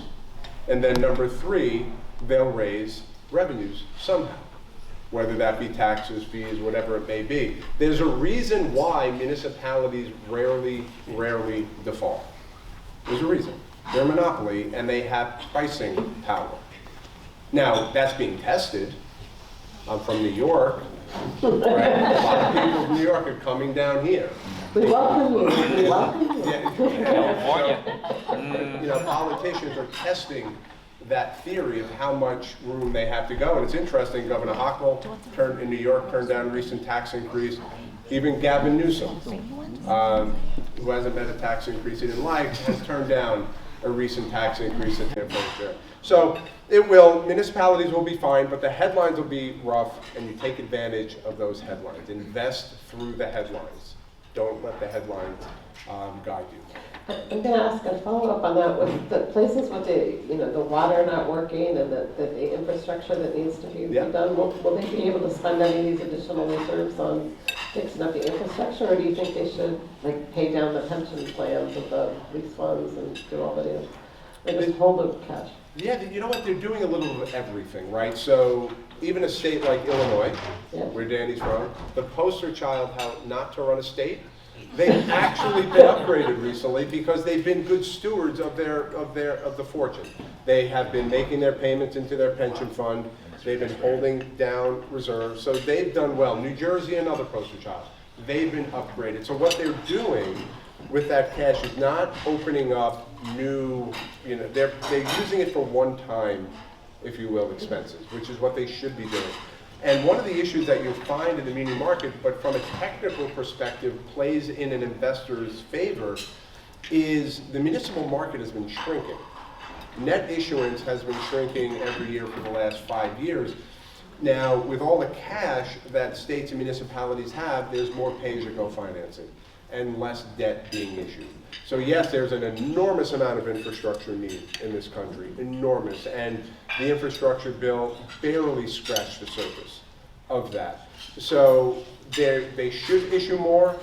And then number 3, they'll raise revenues somehow, whether that be taxes, fees, whatever it may be. There's a reason why municipalities rarely default. There's a reason. They're a monopoly, and they have pricing power. Now, that's being tested. I'm from New York. Right? A lot of people from New York are coming down here. We welcome you, we welcome you. You know, politicians are testing that theory of how much room they have to go. And it's interesting, Governor Hochul in New York turned down a recent tax increase. Even Gavin Newsom, who hasn't met a tax increase he didn't like, has turned down a recent tax increase at their first there. So municipalities will be fine, but the headlines will be rough, and you take advantage of those headlines. Invest through the headlines. Don't let the headlines guide you. I'm going to ask a follow-up on that. With the places with the water not working and the infrastructure that needs to be done, will they be able to spend any of these additional reserves on fixing up the infrastructure, or do you think they should pay down the pension plans of the lease funds and do all that? Or just hold the cash? Yeah, you know what? They're doing a little of everything, right? So even a state like Illinois, where Danny's from, the poster child how not to run a state. They've actually been upgraded recently because they've been good stewards of the fortune. They have been making their payments into their pension fund. They've been holding down reserves, so they've done well. New Jersey, another poster child. They've been upgraded. So what they're doing with that cash is not opening up new. They're using it for one-time, if you will, expenses, which is what they should be doing. And one of the issues that you'll find in the muni market, but from a technical perspective plays in an investor's favor, is the municipal market has been shrinking. Net issuance has been shrinking every year for the last 5 years. Now, with all the cash that states and municipalities have, there's more pay-as-you-go financing and less debt being issued. So yes, there's an enormous amount of infrastructure need in this country, enormous, and the infrastructure bill barely scratched the surface of that. So they should issue more.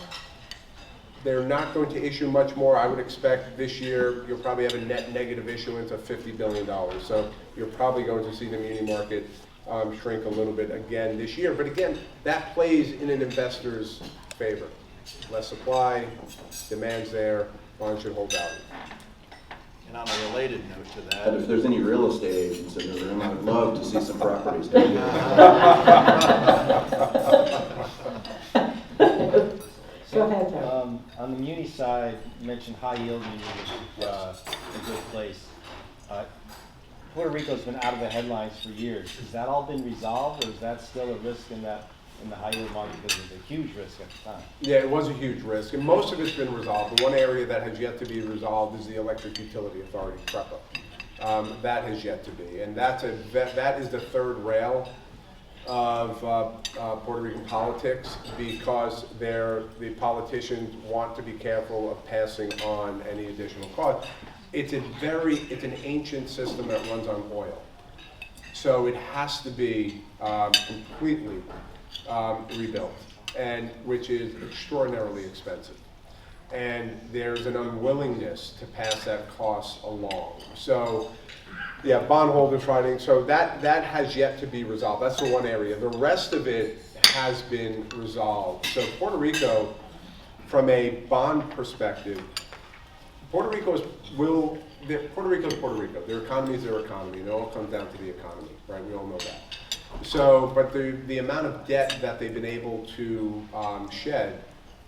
They're not going to issue much more. I would expect this year you'll probably have a net negative issuance of $50 billion. So you're probably going to see the muni market shrink a little bit again this year. But again, that plays in an investor's favor. Less supply, demand's there, bonds should hold value. And on a related note to that, if there's any real estate agents in the room, I would love to see some properties down here. Go ahead, Tom. On the muni side, you mentioned high yield muni is a good place. Puerto Rico's been out of the headlines for years. Has that all been resolved, or is that still a risk in the high yield market, because it was a huge risk at the time? Yeah, it was a huge risk, and most of it's been resolved. The one area that has yet to be resolved is the Electric Utility Authority, PREPA. That has yet to be, and that is the third rail of Puerto Rican politics, because the politicians want to be careful of passing on any additional cost. It's an ancient system that runs on oil, so it has to be completely rebuilt, and which is extraordinarily expensive. And there's an unwillingness to pass that cost along. So, yeah, bondholder fighting. So that has yet to be resolved. That's the one area. The rest of it has been resolved. So Puerto Rico, from a bond perspective, Puerto Rico is Puerto Rico. Their economy is their economy. It all comes down to the economy, right? We all know that. So, but the amount of debt that they've been able to shed,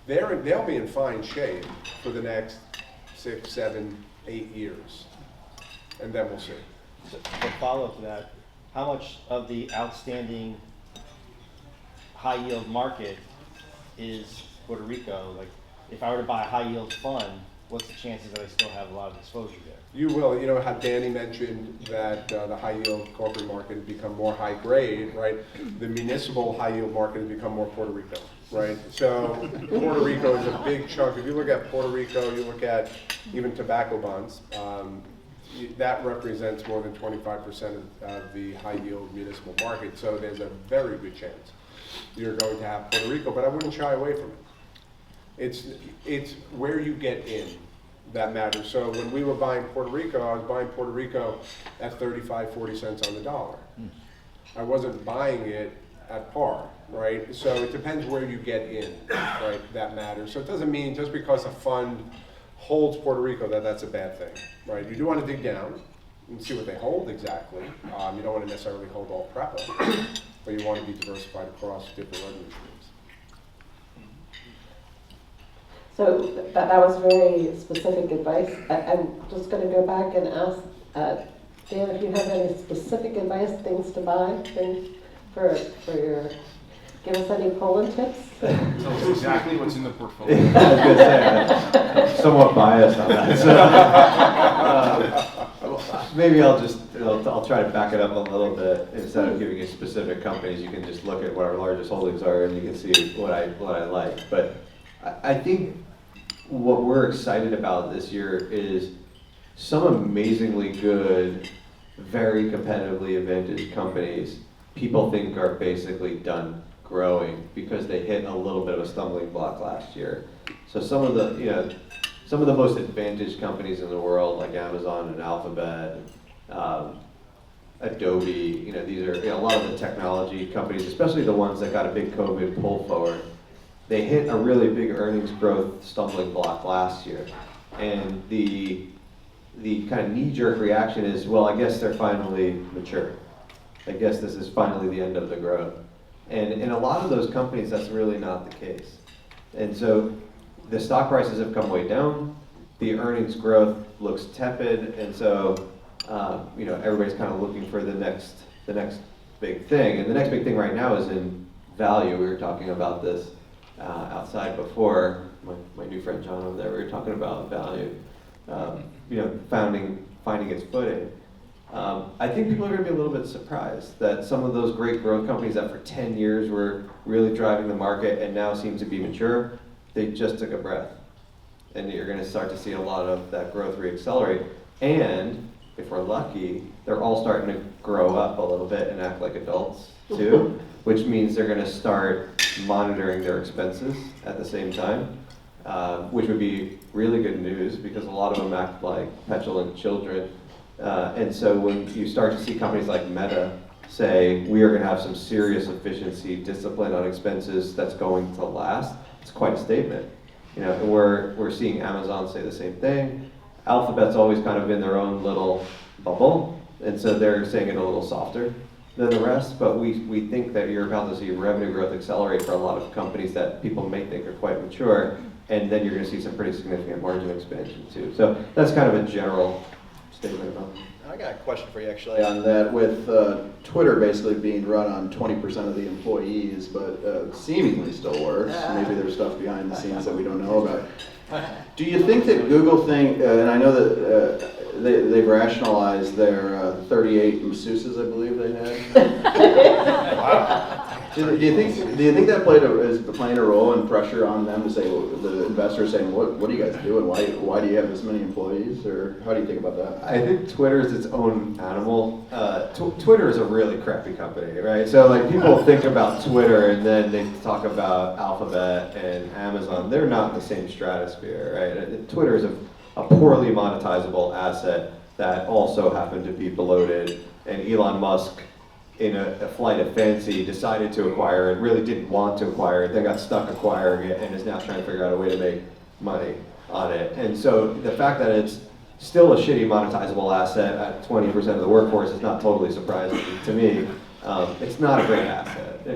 they'll be in fine shape for the next 6, 7, 8 years, and then we'll see. So, to follow up to that, how much of the outstanding high yield market is Puerto Rico? Like, if I were to buy a high yield fund, what's the chances that I still have a lot of exposure there? You will. You know how Danny mentioned that the high yield corporate market has become more high grade, right? The municipal high yield market has become more Puerto Rico, right? So Puerto Rico is a big chunk. If you look at Puerto Rico, you look at even tobacco bonds, that represents more than 25% of the high yield municipal market. So there's a very good chance you're going to have Puerto Rico, but I wouldn't shy away from it. It's where you get in that matters. So when we were buying Puerto Rico, I was buying Puerto Rico at 35, 40 cents on the dollar. I wasn't buying it at par, right? So it depends where you get in, right? That matters. So it doesn't mean just because a fund holds Puerto Rico that's a bad thing, right? You do want to dig down and see what they hold exactly. You don't want to necessarily hold all PREPA, but you want to be diversified across different revenue streams. So that was very specific advice. I'm just going to go back and ask Dan if you have any specific advice, things to buy, things for your. Give us any Poland tips. Tell us exactly what's in the portfolio. I was gonna say, I'm somewhat biased on that. So, maybe I'll try to back it up a little bit. Instead of giving you specific companies, you can just look at what our largest holdings are and you can see what I like. But I think what we're excited about this year is some amazingly good, very competitively advantaged companies people think are basically done growing because they hit a little bit of a stumbling block last year. So some of the most advantaged companies in the world, like Amazon and Alphabet, Adobe, these are a lot of the technology companies, especially the ones that got a big COVID pull forward. They hit a really big earnings growth stumbling block last year, and the kind of knee-jerk reaction is, well, I guess they're finally mature. I guess this is finally the end of the growth. And in a lot of those companies, that's really not the case. And so the stock prices have come way down. The earnings growth looks tepid, and so everybody's kind of looking for the next big thing. And the next big thing right now is in value. We were talking about this outside before. My new friend John over there. We were talking about value. Finding its footing. I think people are going to be a little bit surprised that some of those great growth companies that for 10 years were really driving the market and now seem to be mature, they just took a breath. And you're going to start to see a lot of that growth reaccelerate. And if we're lucky, they're all starting to grow up a little bit and act like adults too, which means they're going to start monitoring their expenses at the same time, which would be really good news because a lot of them act like petulant children. And so when you start to see companies like Meta say, we are going to have some serious efficiency discipline on expenses that's going to last, it's quite a statement. And we're seeing Amazon say the same thing. Alphabet's always kind of in their own little bubble, and so they're saying it a little softer than the rest, but we think that you're about to see revenue growth accelerate for a lot of companies that people may think are quite mature, and then you're going to see some pretty significant margin expansion too. So that's kind of a general statement about it. I got a question for you actually on that. With Twitter basically being run on 20% of the employees, but seemingly still works. Maybe there's stuff behind the scenes that we don't know about. Do you think that Google and I know that they've rationalized their 38 masseuses, I believe they had. Wow. Do you think that is playing a role in pressure on them to say, well, the investors saying, what are you guys doing? Why do you have this many employees? Or how do you think about that? I think Twitter is its own animal. Twitter is a really crappy company, right? So like people think about Twitter and then they talk about Alphabet and Amazon. They're not in the same stratosphere, right? Twitter is a poorly monetizable asset that also happened to be bloated, and Elon Musk, in a flight of fancy, decided to acquire it, really didn't want to acquire it, then got stuck acquiring it, and is now trying to figure out a way to make money on it. And so the fact that it's still a shitty monetizable asset at 20% of the workforce is not totally surprising to me. It's not a great asset.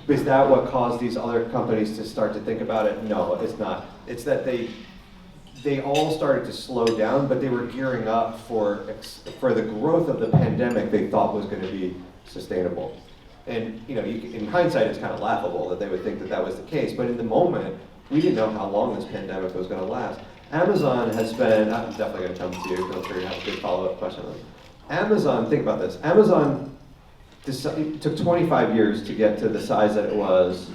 Is that what caused these other companies to start to think about it? No, it's not. It's that they all started to slow down, but they were gearing up for the growth of the pandemic they thought was going to be sustainable. And in hindsight, it's kind of laughable that they would think that was the case. But in the moment, we didn't know how long this pandemic was going to last. Amazon has been, I'm definitely going to come to you, I'm sure you have a good follow-up question on this. Amazon, think about this. Amazon took 25 years to get to the size that it was,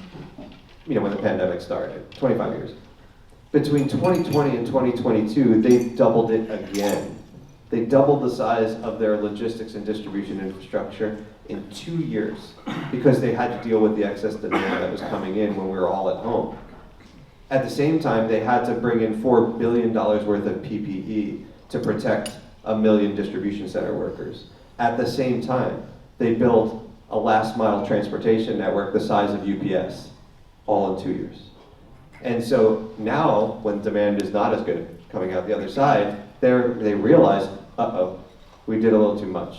when the pandemic started. 25 years. Between 2020 and 2022, they doubled it again. They doubled the size of their logistics and distribution infrastructure in 2 years because they had to deal with the excess demand that was coming in when we were all at home. At the same time, they had to bring in $4 billion worth of PPE to protect 1 million distribution center workers. At the same time, they built a last mile transportation network the size of UPS, all in 2 years. And so now, when demand is not as good coming out the other side, they realize, we did a little too much,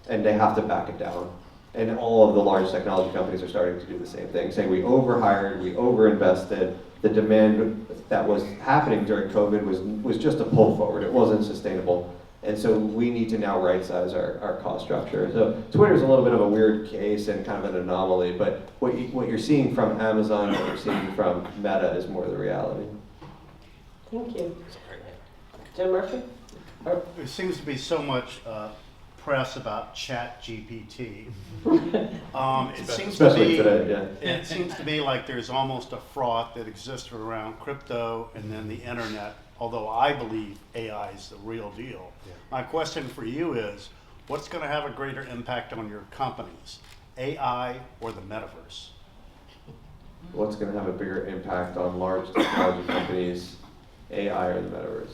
and they have to back it down. And all of the large technology companies are starting to do the same thing, saying we overhired, we overinvested, the demand that was happening during COVID was just a pull forward. It wasn't sustainable. And so we need to now right-size our cost structure. So Twitter's a little bit of a weird case and kind of an anomaly, but what you're seeing from Amazon, what you're seeing from Meta is more the reality. Thank you. Jim Murphy? There seems to be so much press about Chat GPT. Especially today, yeah. It seems to be like there's almost a froth that exists around crypto and then the internet, although I believe AI is the real deal. Yeah. My question for you is, what's going to have a greater impact on your companies, AI or the metaverse? What's going to have a bigger impact on large technology companies, AI or the metaverse?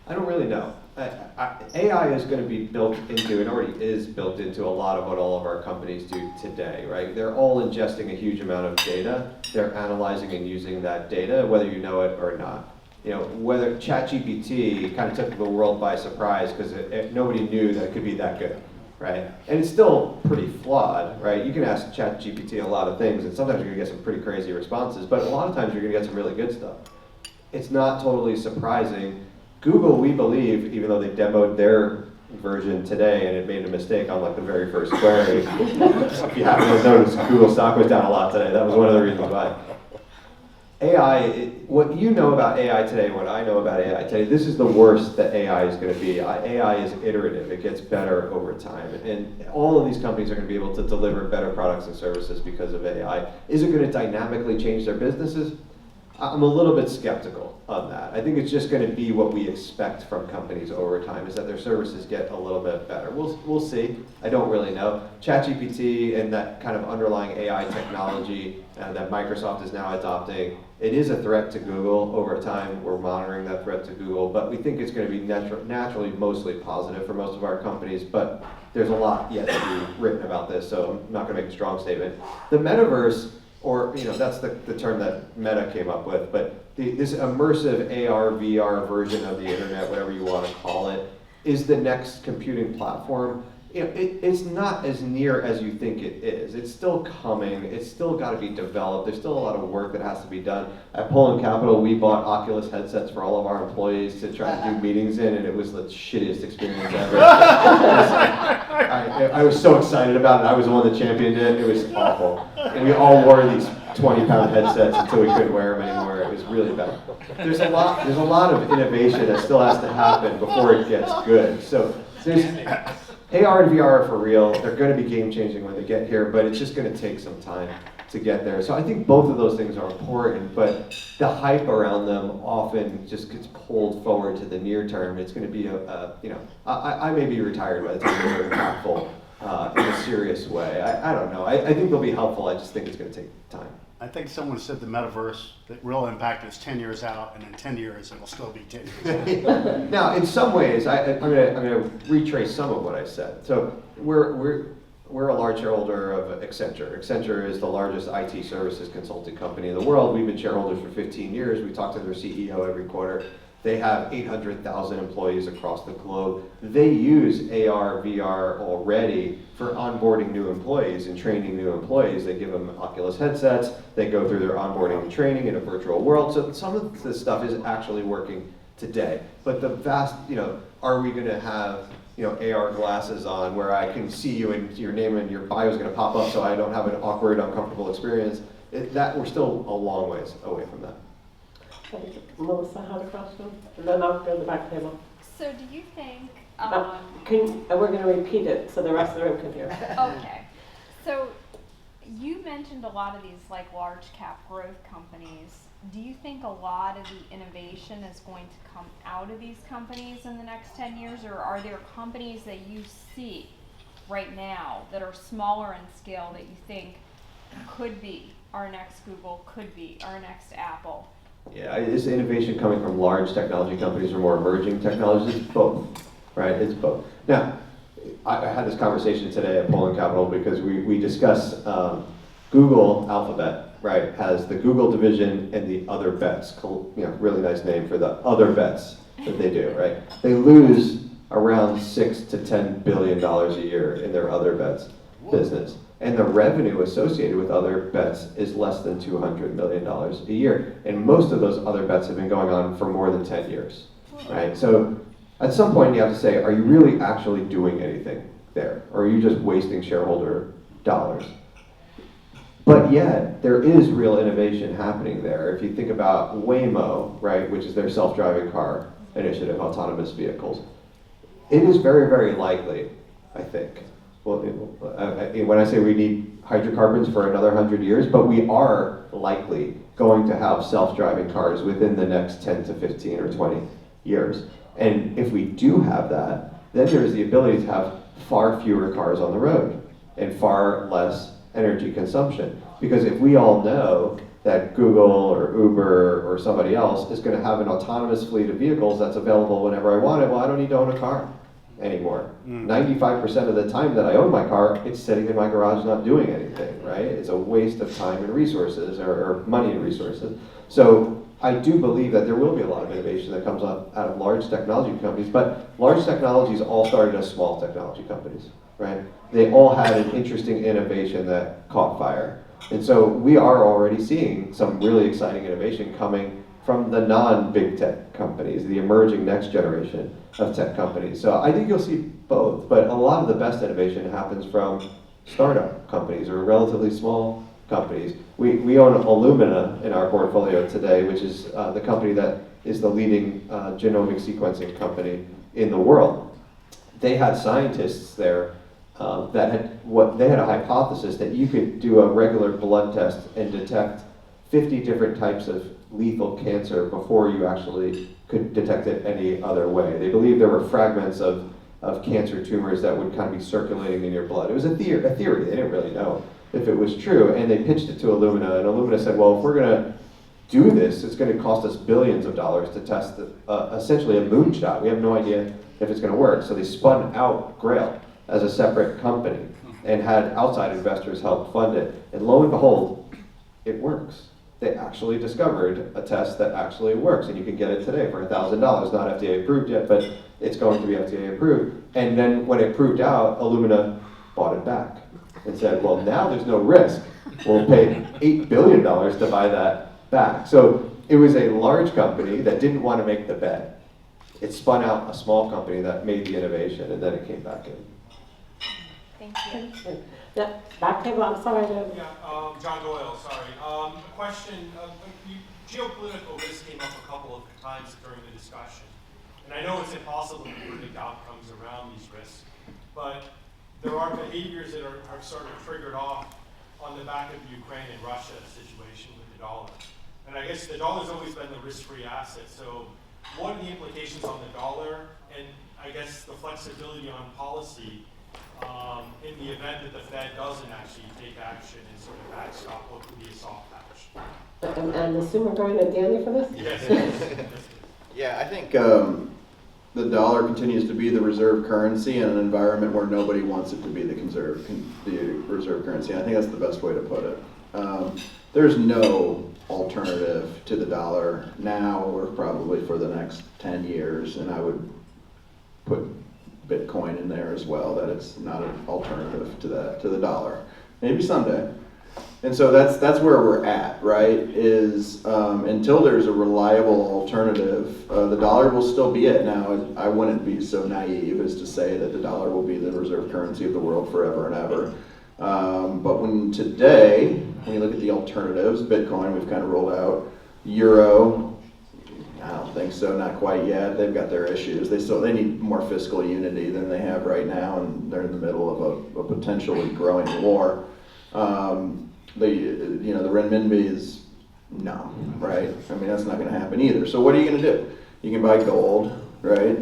I don't really know. AI is going to be built into, and already is built into, a lot of what all of our companies do today, right? They're all ingesting a huge amount of data. They're analyzing and using that data, whether you know it or not. You know, whether ChatGPT kind of took the world by surprise because nobody knew that it could be that good, right? And it's still pretty flawed, right? You can ask ChatGPT a lot of things, and sometimes you're going to get some pretty crazy responses, but a lot of times you're going to get some really good stuff. It's not totally surprising. Google, we believe, even though they demoed their version today and it made a mistake on like the very first query, if you happen to notice, Google stock was down a lot today. That was one of the reasons why. AI, what you know about AI today and what I know about AI today, this is the worst that AI is going to be. AI is iterative. It gets better over time. And all of these companies are going to be able to deliver better products and services because of AI. Is it going to dynamically change their businesses? I'm a little bit skeptical of that. I think it's just going to be what we expect from companies over time, is that their services get a little bit better. We'll see. I don't really know. ChatGPT and that kind of underlying AI technology that Microsoft is now adopting, it is a threat to Google over time. We're monitoring that threat to Google, but we think it's going to be naturally mostly positive for most of our companies, but there's a lot yet to be written about this, so I'm not going to make a strong statement. The metaverse, or, you know, that's the term that Meta came up with, but this immersive AR, VR version of the internet, whatever you want to call it, is the next computing platform. You know, it's not as near as you think it is. It's still coming. It's still got to be developed. There's still a lot of work that has to be done. At Poland Capital, we bought Oculus headsets for all of our employees to try to do meetings in, and it was the shittiest experience ever. I was so excited about it. I was the one that championed it. It was awful. And we all wore these 20-pound headsets until we couldn't wear them anymore. It was really bad. There's a lot of innovation that still has to happen before it gets good. So there's AR and VR are for real. They're going to be game-changing when they get here, but it's just going to take some time to get there. So I think both of those things are important, but the hype around them often just gets pulled forward to the near term. It's going to be I may be retired by the time they're impactful in a serious way. I don't know. I think they'll be helpful. I just think it's going to take time. I think someone said the metaverse, the real impact is 10 years out, and in 10 years it'll still be 10 years out. Now, in some ways, I'm going to retrace some of what I said. So we're a large shareholder of Accenture. Accenture is the largest IT services consulting company in the world. We've been shareholders for 15 years. We talk to their CEO every quarter. They have 800,000 employees across the globe. They use AR, VR already for onboarding new employees and training new employees. They give them Oculus headsets. They go through their onboarding and training in a virtual world. So some of this stuff is actually working today. But the vast, are we going to have AR glasses on where I can see you and your name and your bio is going to pop up so I don't have an awkward, uncomfortable experience? We're still a long ways away from that. Melissa had a question, and then I'll go to the back table. So do you think, We're going to repeat it so the rest of the room can hear. okay, so you mentioned a lot of these like large cap growth companies. Do you think a lot of the innovation is going to come out of these companies in the next 10 years, or are there companies that you see right now that are smaller in scale that you think could be our next Google, could be our next Apple? Yeah, is innovation coming from large technology companies or more emerging technologies? It's both, right? It's both. Now, I had this conversation today at Poland Capital because we discussed Google Alphabet, right, has the Google division and the other bets, really nice name for the other bets that they do, right? They lose around $6 to $10 billion a year in their other bets business. And the revenue associated with other bets is less than $200 million a year. And most of those other bets have been going on for more than 10 years, right? So at some point you have to say, are you really actually doing anything there? Or are you just wasting shareholder dollars? But yet, there is real innovation happening there. If you think about Waymo, right, which is their self-driving car initiative, autonomous vehicles, it is very, very likely, I think, well, when I say we need hydrocarbons for another 100 years, but we are likely going to have self-driving cars within the next 10 to 15 or 20 years. And if we do have that, then there's the ability to have far fewer cars on the road and far less energy consumption. Because if we all know that Google or Uber or somebody else is going to have an autonomous fleet of vehicles that's available whenever I want it, well, I don't need to own a car anymore. 95% of the time that I own my car, it's sitting in my garage not doing anything, right? It's a waste of time and resources, or money and resources. So I do believe that there will be a lot of innovation that comes out of large technology companies, but large technologies all started as small technology companies, right? They all had an interesting innovation that caught fire. And so we are already seeing some really exciting innovation coming from the non-big tech companies, the emerging next generation of tech companies. So I think you'll see both, but a lot of the best innovation happens from startup companies or relatively small companies. We own Illumina in our portfolio today, which is the company that is the leading genomic sequencing company in the world. They had scientists there that had a hypothesis that you could do a regular blood test and detect 50 different types of lethal cancer before you actually could detect it any other way. They believed there were fragments of cancer tumors that would kind of be circulating in your blood. It was a theory. They didn't really know if it was true, and they pitched it to Illumina, and Illumina said, well, if we're going to do this, it's going to cost us billions of dollars to test essentially a moonshot. We have no idea if it's going to work. So they spun out Grail as a separate company and had outside investors help fund it. And lo and behold, it works. They actually discovered a test that actually works, and you can get it today for $1,000. Not FDA approved yet, but it's going to be FDA approved. And then when it proved out, Illumina bought it back and said, well, now there's no risk. We'll pay $8 billion to buy that back. So it was a large company that didn't want to make the bet. It spun out a small company that made the innovation, and then it came back in. Thank you. Yeah, back table, I'm sorry. Yeah, John Doyle, sorry. A question, geopolitical risk came up a couple of times during the discussion. And I know it's impossible to predict outcomes around these risks, but there are behaviors that are sort of triggered off on the back of the Ukraine and Russia situation with the dollar. And I guess the dollar's always been the risk-free asset, so what are the implications on the dollar, and I guess the flexibility on policy in the event that the Fed doesn't actually take action and sort of backstop what could be a soft patch? And assume we're going to Danny for this? Yes. Yeah, I think the dollar continues to be the reserve currency in an environment where nobody wants it to be the reserve currency. I think that's the best way to put it. There's no alternative to the dollar now or probably for the next 10 years, and I would put Bitcoin in there as well, that it's not an alternative to the dollar. Maybe someday. And so that's where we're at, right? Is until there's a reliable alternative, the dollar will still be it. Now, I wouldn't be so naive as to say that the dollar will be the reserve currency of the world forever and ever. But when you look at the alternatives, Bitcoin, we've kind of rolled out, Euro, I don't think so, not quite yet. They've got their issues. They need more fiscal unity than they have right now, and they're in the middle of a potentially growing war. The renminbi is no, right? I mean, that's not going to happen either. So what are you going to do? You can buy gold, right?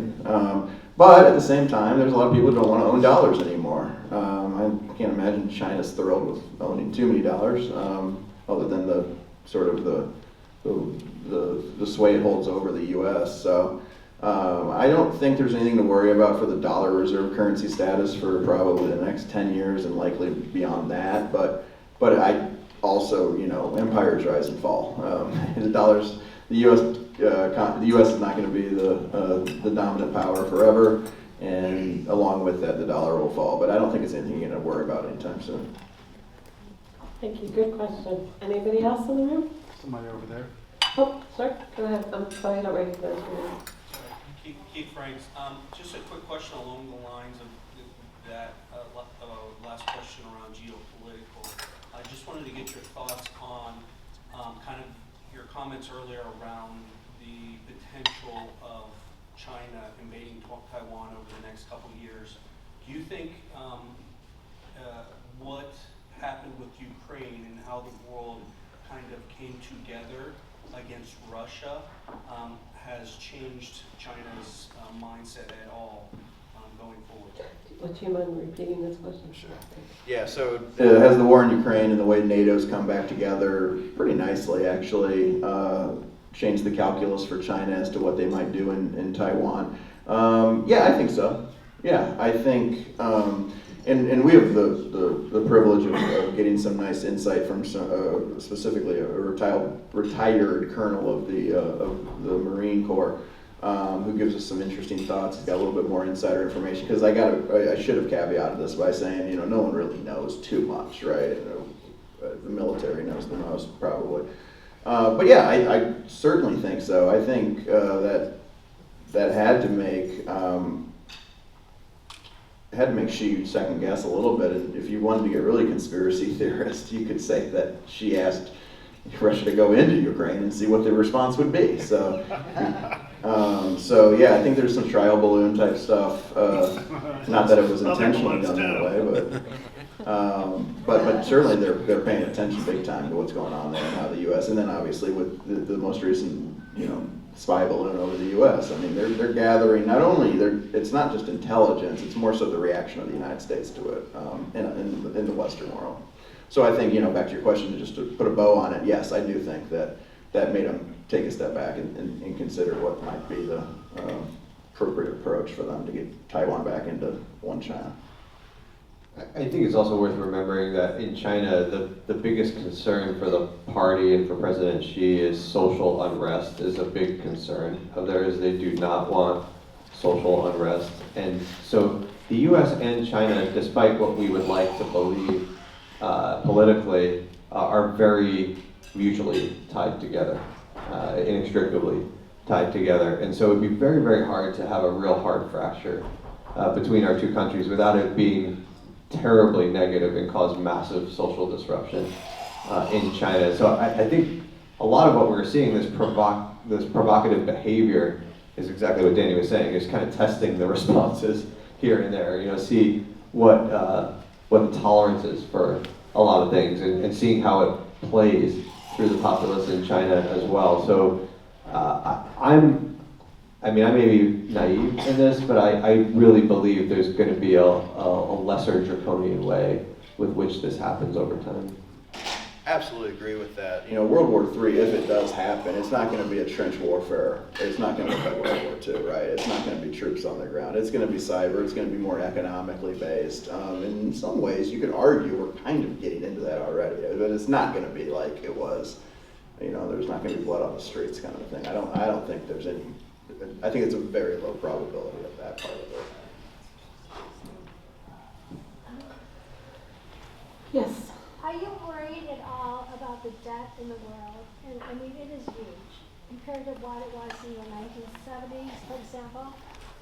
But at the same time, there's a lot of people who don't want to own dollars anymore. I can't imagine China's thrilled with owning too many dollars, other than the sort of the sway it holds over the U.S. So I don't think there's anything to worry about for the dollar reserve currency status for probably the next 10 years and likely beyond that. But I also, empires rise and fall. The U.S. is not going to be the dominant power forever, and along with that, the dollar will fall. But I don't think it's anything you're going to worry about anytime soon. Thank you, good question. Anybody else in the room? Somebody over there? Oh, sir, go ahead. I'm sorry, I don't recognize you. Keith Franks, just a quick question along the lines of that last question around geopolitical. I just wanted to get your thoughts on kind of your comments earlier around the potential of China invading Taiwan over the next couple of years. Do you think what happened with Ukraine and how the world kind of came together against Russia has changed China's mindset at all going forward? Would you mind repeating this question? Sure. Yeah, so has the war in Ukraine and the way NATO's come back together pretty nicely, actually, changed the calculus for China as to what they might do in Taiwan? Yeah, I think so. Yeah, I think, and we have the privilege of getting some nice insight from specifically a retired colonel of the Marine Corps, who gives us some interesting thoughts. He's got a little bit more insider information, because I should have caveated this by saying, no one really knows too much, right? The military knows the most, probably. But yeah, I certainly think so. I think that had to make Xi second guess a little bit. And if you wanted to get really conspiracy theorist, you could say that Xi asked Russia to go into Ukraine and see what the response would be. So, so yeah, I think there's some trial balloon type stuff. Not that it was intentionally done that way, but certainly they're paying attention big time to what's going on there and how the U.S. and then obviously with the most recent spy balloon over the U.S. I mean, they're gathering not only it's not just intelligence, it's more so the reaction of the United States to it in the Western world. So I think, back to your question, just to put a bow on it, yes, I do think that made them take a step back and consider what might be the appropriate approach for them to get Taiwan back into one China. I think it's also worth remembering that in China, the biggest concern for the party and for President Xi is social unrest is a big concern of theirs. They do not want social unrest. And so the US and China, despite what we would like to believe politically, are very mutually tied together, inextricably tied together. And so it would be very, very hard to have a real hard fracture between our two countries without it being terribly negative and cause massive social disruption in China. So I think a lot of what we're seeing, this provocative behavior, is exactly what Danny was saying, is kind of testing the responses here and there. See what the tolerance is for a lot of things, and seeing how it plays through the populace in China as well. So I may be naive in this, but I really believe there's going to be a lesser draconian way with which this happens over time. Absolutely agree with that. World War III, if it does happen, it's not going to be a trench warfare. It's not going to look like World War II, right? It's not going to be troops on the ground. It's going to be cyber. It's going to be more economically based. In some ways, you could argue we're kind of getting into that already, but it's not going to be like it was. There's not going to be blood on the streets kind of thing. I don't think there's any. I think it's a very low probability of that part of it. Yes. Are you worried at all about the debt in the world? And I mean, it is huge compared to what it was in the 1970s, for example,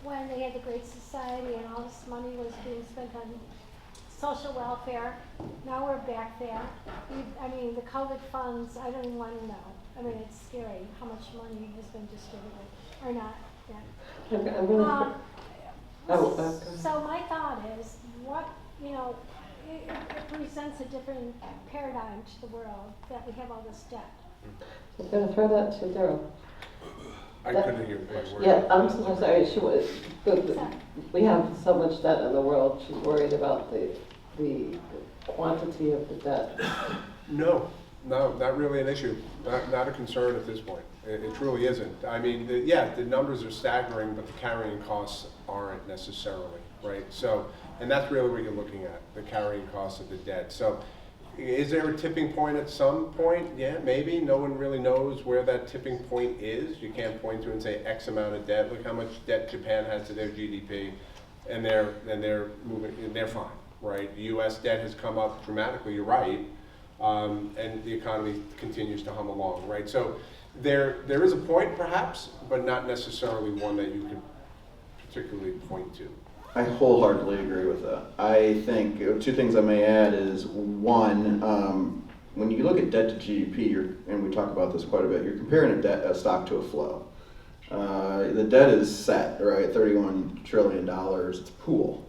when they had the Great Society and all this money was being spent on social welfare. Now we're back there. The COVID funds, I don't even want to know. It's scary how much money has been distributed or not. Yeah. I'm really So my thought is, it presents a different paradigm to the world that we have all this debt. I'm going to throw that to Daryl. I couldn't hear the word. Yeah, I'm so sorry. We have so much debt in the world. She's worried about the quantity of the debt. No, not really an issue. Not a concern at this point. It truly isn't. The numbers are staggering, but the carrying costs aren't necessarily, right? So, and that's really what you're looking at, the carrying costs of the debt. So, is there a tipping point at some point? Yeah, maybe. No one really knows where that tipping point is. You can't point to it and say X amount of debt. Look how much debt Japan has to their GDP, and they're moving. They're fine, right? The U.S. debt has come up dramatically. You're right. and the economy continues to hum along, right? So there is a point perhaps, but not necessarily one that you could particularly point to. I wholeheartedly agree with that. I think two things I may add is one, when you look at debt to GDP, and we talk about this quite a bit, you're comparing a stock to a flow. The debt is set, right? $31 trillion, it's a pool.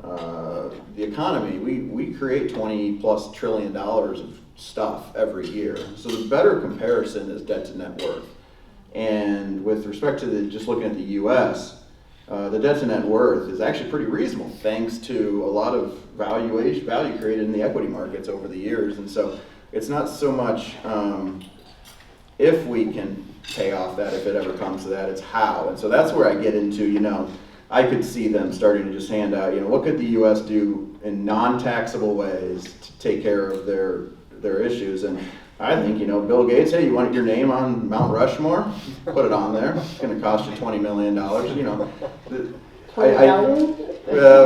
The economy, we create $20+ trillion of stuff every year. So the better comparison is debt to net worth. And with respect to just looking at the US, the debt to net worth is actually pretty reasonable thanks to a lot of value created in the equity markets over the years. And so it's not so much if we can pay off that, if it ever comes to that, it's how. And so that's where I get into, I could see them starting to just hand out, what could the US do in non-taxable ways to take care of their issues. And I think, Bill Gates, hey, you want your name on Mount Rushmore? Put it on there. It's going to cost you $20 million,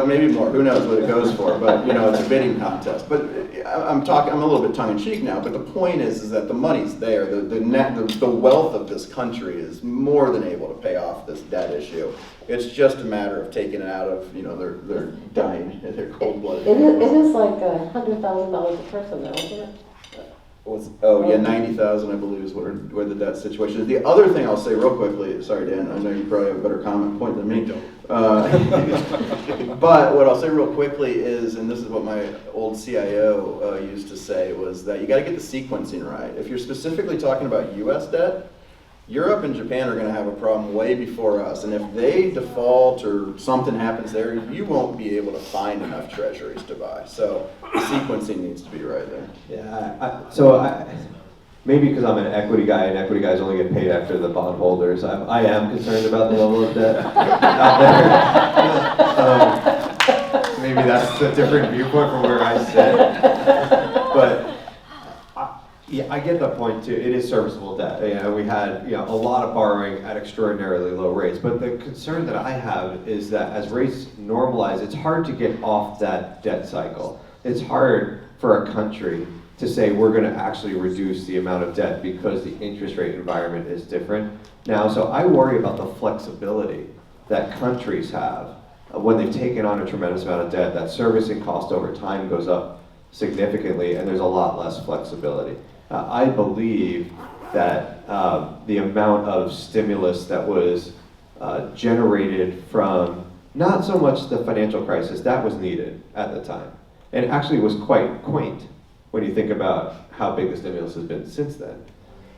maybe more. Who knows what it goes for? But it's a bidding contest. But I'm a little bit tongue in cheek now. But the point is that the money's there. The wealth of this country is more than able to pay off this debt issue. It's just a matter of taking it out of their dying, their cold-blooded. It is like $100,000 a person, though, isn't it? 90,000 I believe is where the debt situation is. The other thing I'll say real quickly, sorry Dan, I know you probably have a better comment point than me. But what I'll say real quickly is, and this is what my old CIO used to say, was that you got to get the sequencing right. If you're specifically talking about US debt, Europe and Japan are going to have a problem way before us, and if they default or something happens there, you won't be able to find enough treasuries to buy. So the sequencing needs to be right there. Yeah, maybe because I'm an equity guy, and equity guys only get paid after the bondholders, I am concerned about the level of debt out there. Maybe that's a different viewpoint from where I sit. But yeah, I get the point too. It is serviceable debt. We had a lot of borrowing at extraordinarily low rates. But the concern that I have is that as rates normalize, it's hard to get off that debt cycle. It's hard for a country to say we're going to actually reduce the amount of debt because the interest rate environment is different now. So I worry about the flexibility that countries have when they've taken on a tremendous amount of debt. That servicing cost over time goes up significantly, and there's a lot less flexibility. I believe that the amount of stimulus that was generated from not so much the financial crisis, that was needed at the time. And it actually was quite quaint when you think about how big the stimulus has been since then.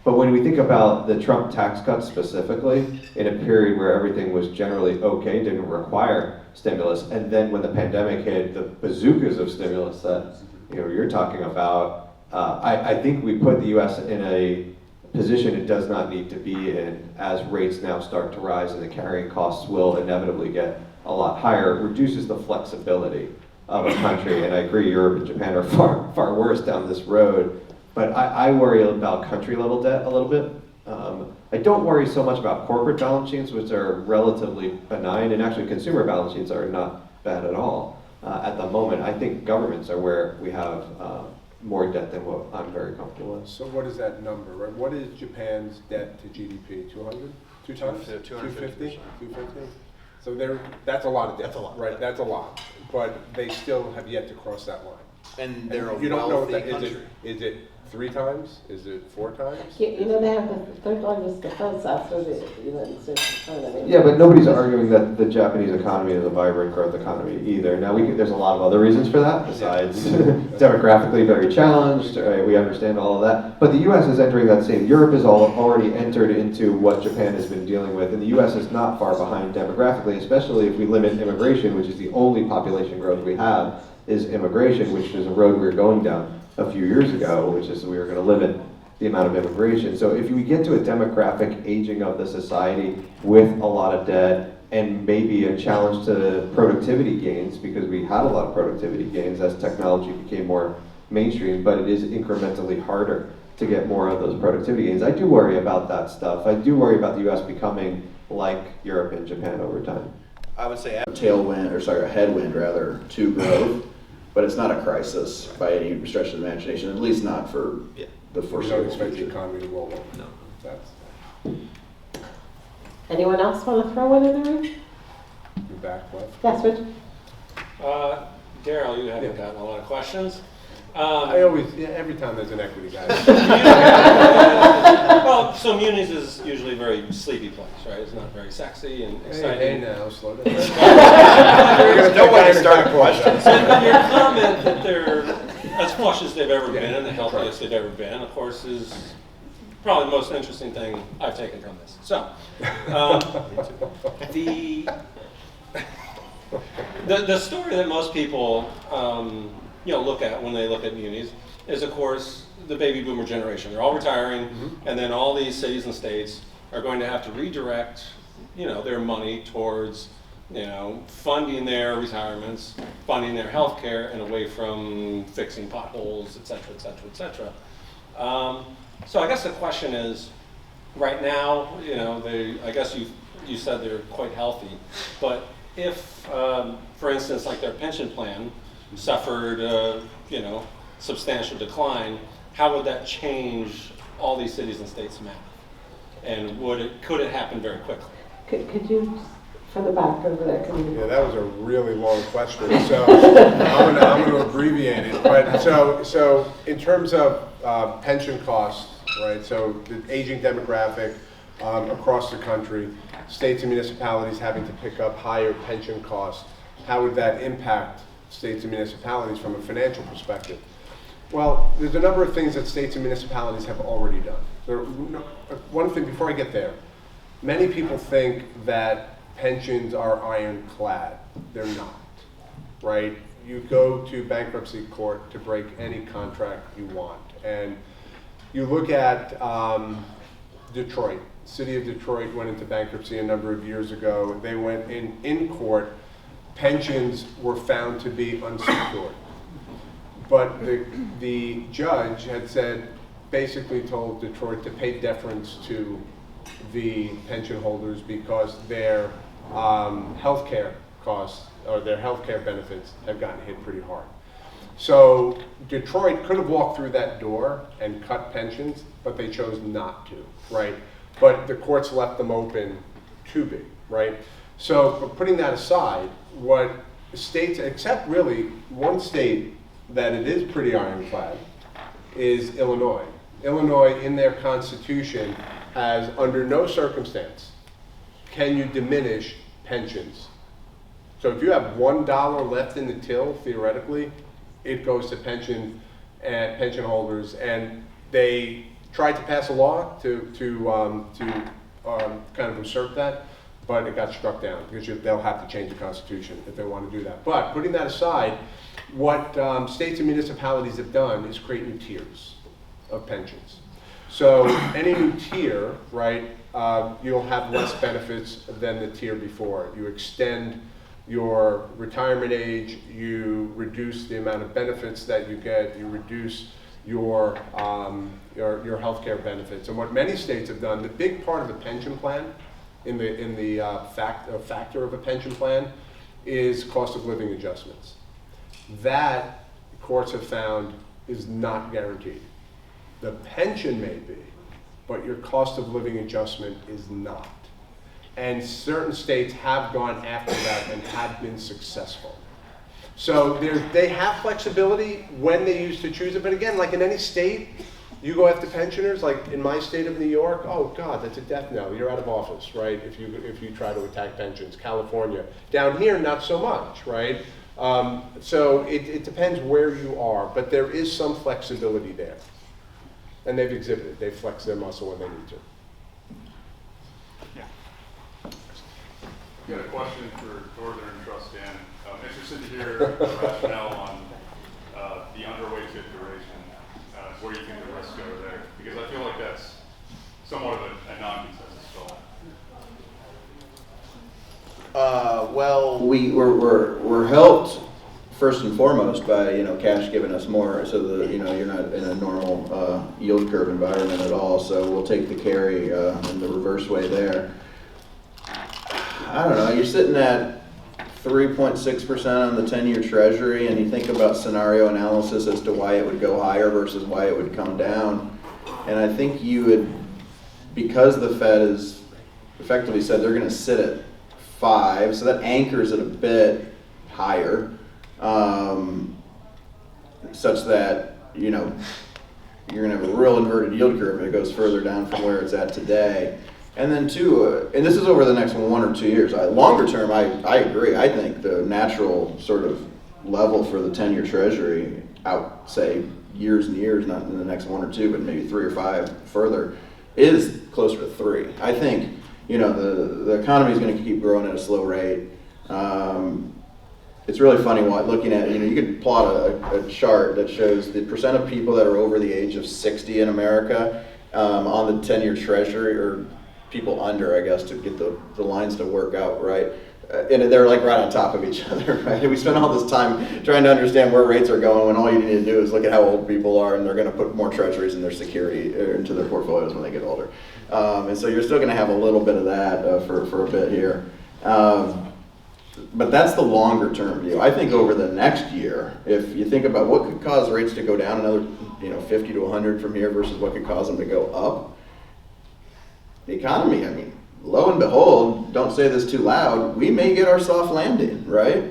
But when we think about the Trump tax cuts specifically, in a period where everything was generally okay, didn't require stimulus, and then when the pandemic hit, the bazookas of stimulus that you're talking about, I think we put the U.S. in a position it does not need to be in as rates now start to rise and the carrying costs will inevitably get a lot higher. It reduces the flexibility of a country, and I agree Europe and Japan are far worse down this road, but I worry about country level debt a little bit. I don't worry so much about corporate balance sheets, which are relatively benign, and actually consumer balance sheets are not bad at all at the moment. I think governments are where we have more debt than what I'm very comfortable with. So what is that number, right? What is Japan's debt to GDP? 200? 2 times? 250? 250? So that's a lot of debt. That's a lot. Right, that's a lot. But they still have yet to cross that line. And they're a you don't know wealthy that, country. Is it 3 times? Is it 4 times? They have the third largest defense after the United States. Yeah, but nobody's arguing that the Japanese economy is a vibrant growth economy either. Now, there's a lot of other reasons for that, besides demographically very challenged, right? We understand all of that. But the U.S. is entering that same. Europe has already entered into what Japan has been dealing with, and the U.S. is not far behind demographically, especially if we limit immigration, which is the only population growth we have, is immigration, which is a road we were going down a few years ago, which is we were going to limit the amount of immigration. So if we get to a demographic aging of the society with a lot of debt and maybe a challenge to productivity gains, because we had a lot of productivity gains as technology became more mainstream, but it is incrementally harder to get more of those productivity gains. I do worry about that stuff. I do worry about the U.S. becoming like Europe and Japan over time. I would say a headwind rather to growth. but it's not a crisis by any stretch of the imagination, at least not for the We don't foreseeable expect the future. economy to roll over. No. That's, Anyone else want to throw one in the room? you're back left. Yes, Rich? Daryl, you haven't gotten a lot of questions. I always, yeah, every time there's an equity guy. Well, so Muni's is usually a very sleepy place, right? It's not very sexy and exciting. Hey, now, slow down. There's no way to start questions. So your comment that they're as flush as they've ever been and the healthiest they've ever been, of course, is probably the most interesting thing I've taken from this. So, the story that most people look at when they look at munis is, of course, the baby boomer generation. They're all retiring, and then all these cities and states are going to have to redirect, their money towards, funding their retirements, funding their health care, and away from fixing potholes, et cetera, et cetera, et cetera. So I guess the question is, right now, I guess you said they're quite healthy, but if, for instance, like their pension plan suffered, substantial decline, how would that change all these cities and states' math? And could it happen very quickly? Could you, from the back over there, Yeah, that was a really long question, so I'm going to abbreviate it. But so in terms of pension costs, right? So the aging demographic across the country, states and municipalities having to pick up higher pension costs. How would that impact states and municipalities from a financial perspective? Well, there's a number of things that states and municipalities have already done. One thing before I get there, many people think that pensions are ironclad. They're not, right? You go to bankruptcy court to break any contract you want. And you look at Detroit. City of Detroit went into bankruptcy a number of years ago. They went in court. Pensions were found to be unsecured. But the judge had basically told Detroit to pay deference to the pension holders because their health care costs or their health care benefits have gotten hit pretty hard. So Detroit could have walked through that door and cut pensions, but they chose not to, right? But the courts left them open to be, right? So putting that aside, what states, except really one state that it is pretty ironclad, is Illinois. Illinois, in their constitution, has under no circumstance can you diminish pensions. So if you have $1 left in the till, theoretically, it goes to pension holders, and they tried to pass a law to kind of usurp that, but it got struck down because they'll have to change the Constitution if they want to do that. But putting that aside, what states and municipalities have done is create new tiers of pensions. So any new tier, right, you'll have less benefits than the tier before. You extend your retirement age, you reduce the amount of benefits that you get, you reduce your healthcare benefits. And what many states have done, the big part of the pension plan, factor of a pension plan, is cost of living adjustments. That courts have found is not guaranteed. The pension may be, but your cost of living adjustment is not. And certain states have gone after that and have been successful. So they have flexibility when they used to choose it, but again, like in any state, you go after pensioners, like in my state of New York, oh God, that's a death knell. You're out of office, right? If you try to attack pensions. California. Down here, not so much, right? So it depends where you are, but there is some flexibility there. And they've exhibited, they flex their muscle when they need to. Got a question for Northern Trust, Dan. I'm interested to hear the rationale on the underweighted duration. Where do you think the risks go there? Because I feel like that's somewhat of a non-consensus call. Well, we're helped first and foremost by cash giving us more, so that you're not in a normal yield curve environment at all. So we'll take the carry in the reverse way there. I don't know. You're sitting at 3.6% on the 10-year treasury, and you think about scenario analysis as to why it would go higher versus why it would come down. And I think you would, because the Fed has effectively said they're going to sit at 5, so that anchors it a bit higher, such that, you know, you're going to have a real inverted yield curve and it goes further down from where it's at today. And then two, and this is over the next 1 or 2 years. Longer term, I agree. I think the natural sort of level for the 10-year treasury out, say, years and years, not in the next 1 or 2, but maybe 3 or 5 further, is closer to 3. I think, you know, the economy is going to keep growing at a slow rate. It's really funny looking at, you know, you could plot a chart that shows the percent of people that are over the age of 60 in America on the 10-year treasury, or people under, I guess, to get the lines to work out right. And they're like right on top of each other, right? We spend all this time trying to understand where rates are going when all you need to do is look at how old people are, and they're going to put more treasuries in their security, into their portfolios when they get older. And so you're still going to have a little bit of that for a bit here. But that's the longer term view. I think over the next year, if you think about what could cause rates to go down another, you know, 50 to 100 from here versus what could cause them to go up, the economy, I mean, lo and behold, don't say this too loud, we may get our soft landing, right?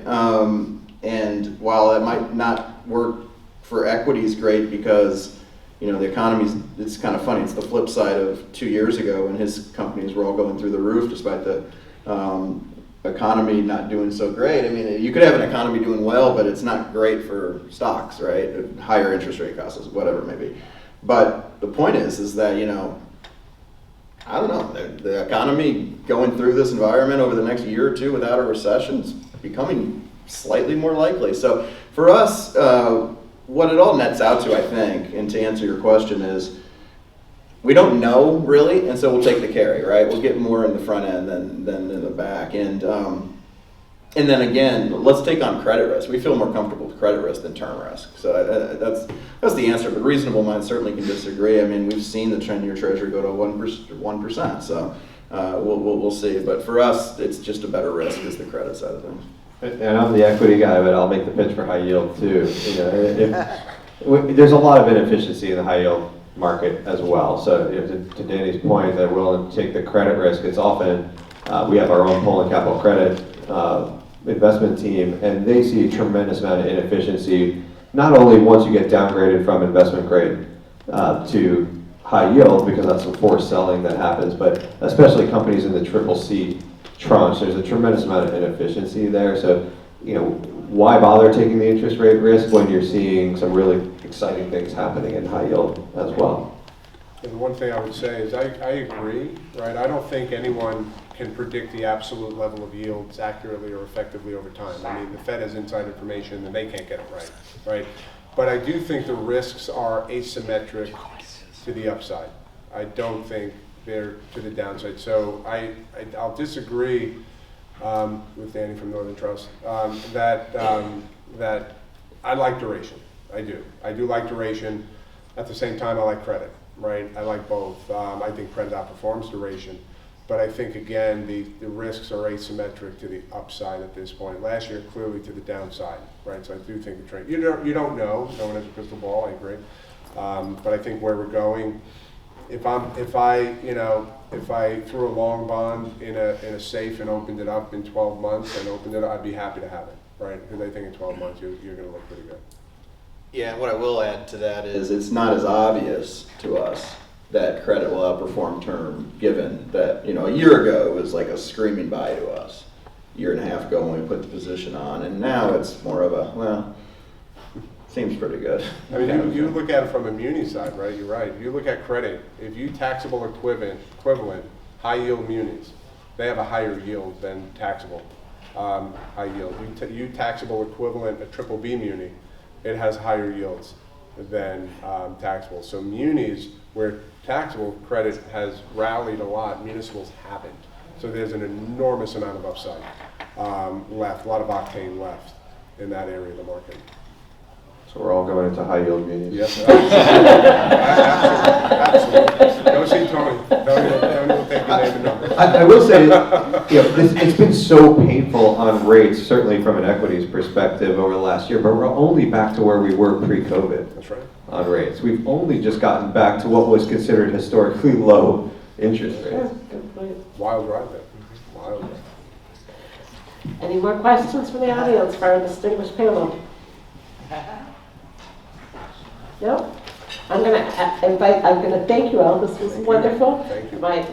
And while that might not work for equities great because, you know, the economy's, it's kind of funny, it's the flip side of 2 years ago when his companies were all going through the roof despite the economy not doing so great. I mean, you could have an economy doing well, but it's not great for stocks, right? Higher interest rate costs, whatever it may be. But the point is that, you know, I don't know, the economy going through this environment over the next year or two without a recession is becoming slightly more likely. So for us, what it all nets out to, I think, and to answer your question is, we don't know really, and so we'll take the carry, right? We'll get more in the front end than in the back. And then again, let's take on credit risk. We feel more comfortable with credit risk than term risk. So that's the answer, but reasonable minds certainly can disagree. I mean, we've seen the 10-year treasury go to 1%, so we'll see. But for us, it's just a better risk is the credit side of things. And I'm the equity guy, but I'll make the pitch for high yield too. You know, there's a lot of inefficiency in the high yield market as well. So to Danny's point, that we're willing to take the credit risk. It's often we have our own Poland Capital Credit investment team, and they see a tremendous amount of inefficiency, not only once you get downgraded from investment grade to high yield, because that's the forced selling that happens, but especially companies in the triple C tranche, there's a tremendous amount of inefficiency there. So, you know, why bother taking the interest rate risk when you're seeing some really exciting things happening in high yield as well? And the one thing I would say is I agree, right? I don't think anyone can predict the absolute level of yields accurately or effectively over time. I mean, the Fed has inside information and they can't get it right? But I do think the risks are asymmetric to the upside. I don't think they're to the downside. So I'll disagree with Danny from Northern Trust that I like duration. I do like duration. At the same time, I like credit, right? I like both. I think credit outperforms duration. But I think, again, the risks are asymmetric to the upside at this point. Last year, clearly to the downside, right? So I do think the trend, you don't know. No one has a crystal ball, I agree. But I think where we're going, if I threw a long bond in a safe and opened it up in 12 months and opened it up, I'd be happy to have it, right? Because I think in 12 months, you're going to look pretty good. Yeah, what I will add to that is it's not as obvious to us that credit will outperform term, given that, you know, a year ago it was like a screaming buy to us. A year and a half ago when we put the position on, and now it's more of a, well, seems pretty good. I mean, you look at it from a muni side, right? You're right. You look at credit, if you taxable equivalent high yield munis, they have a higher yield than taxable high yield. You taxable equivalent a triple B muni, it has higher yields than taxable. So munis, where taxable credit has rallied a lot, municipals haven't. So there's an enormous amount of upside left, a lot of octane left in that area of the market. So we're all going into high yield munis. Yes, absolutely. Go see Tony. Tony will take your name and number. I will say, it's been so painful on rates, certainly from an equities perspective over the last year, but we're only back to where we were pre-COVID. That's right. On rates. We've only just gotten back to what was considered historically low interest rates. Good point. Wild ride there. Wild ride. Any more questions from the audience for our distinguished panel? No? I'm going to thank you all. This was wonderful. Thank you. My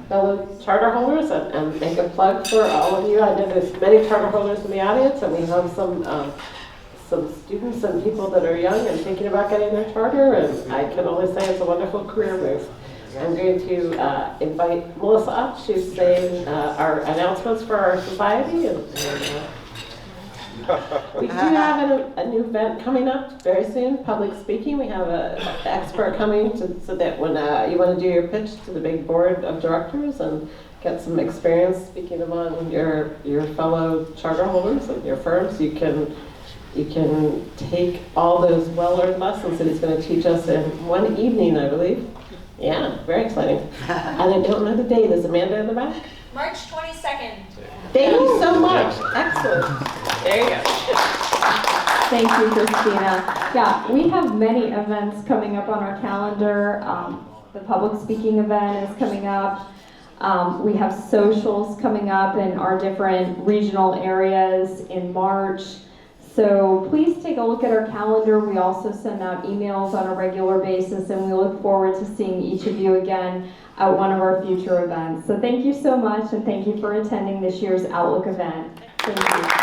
fellow charter holders, and make a plug for all of you. I know there's many charter holders in the audience, and we have some students and people that are young and thinking about getting their charter, and I can only say it's a wonderful career move. I'm going to invite Melissa up to say our announcements for our society. We do have a new event coming up very soon, public speaking. We have an expert coming so that when you want to do your pitch to the big board of directors and get some experience speaking among your fellow charter holders and your firms, you can take all those well-learned lessons that he's going to teach us in one evening, I believe. Yeah, very exciting. And I don't know the date. Is Amanda in the back? March 22nd. Thank you so much. Excellent. There you go. Thank you, Christina. Yeah, we have many events coming up on our calendar. The public speaking event is coming up. We have socials coming up in our different regional areas in March. So please take a look at our calendar. We also send out emails on a regular basis, and we look forward to seeing each of you again at one of our future events. So thank you so much, and thank you for attending this year's Outlook event. Thank you.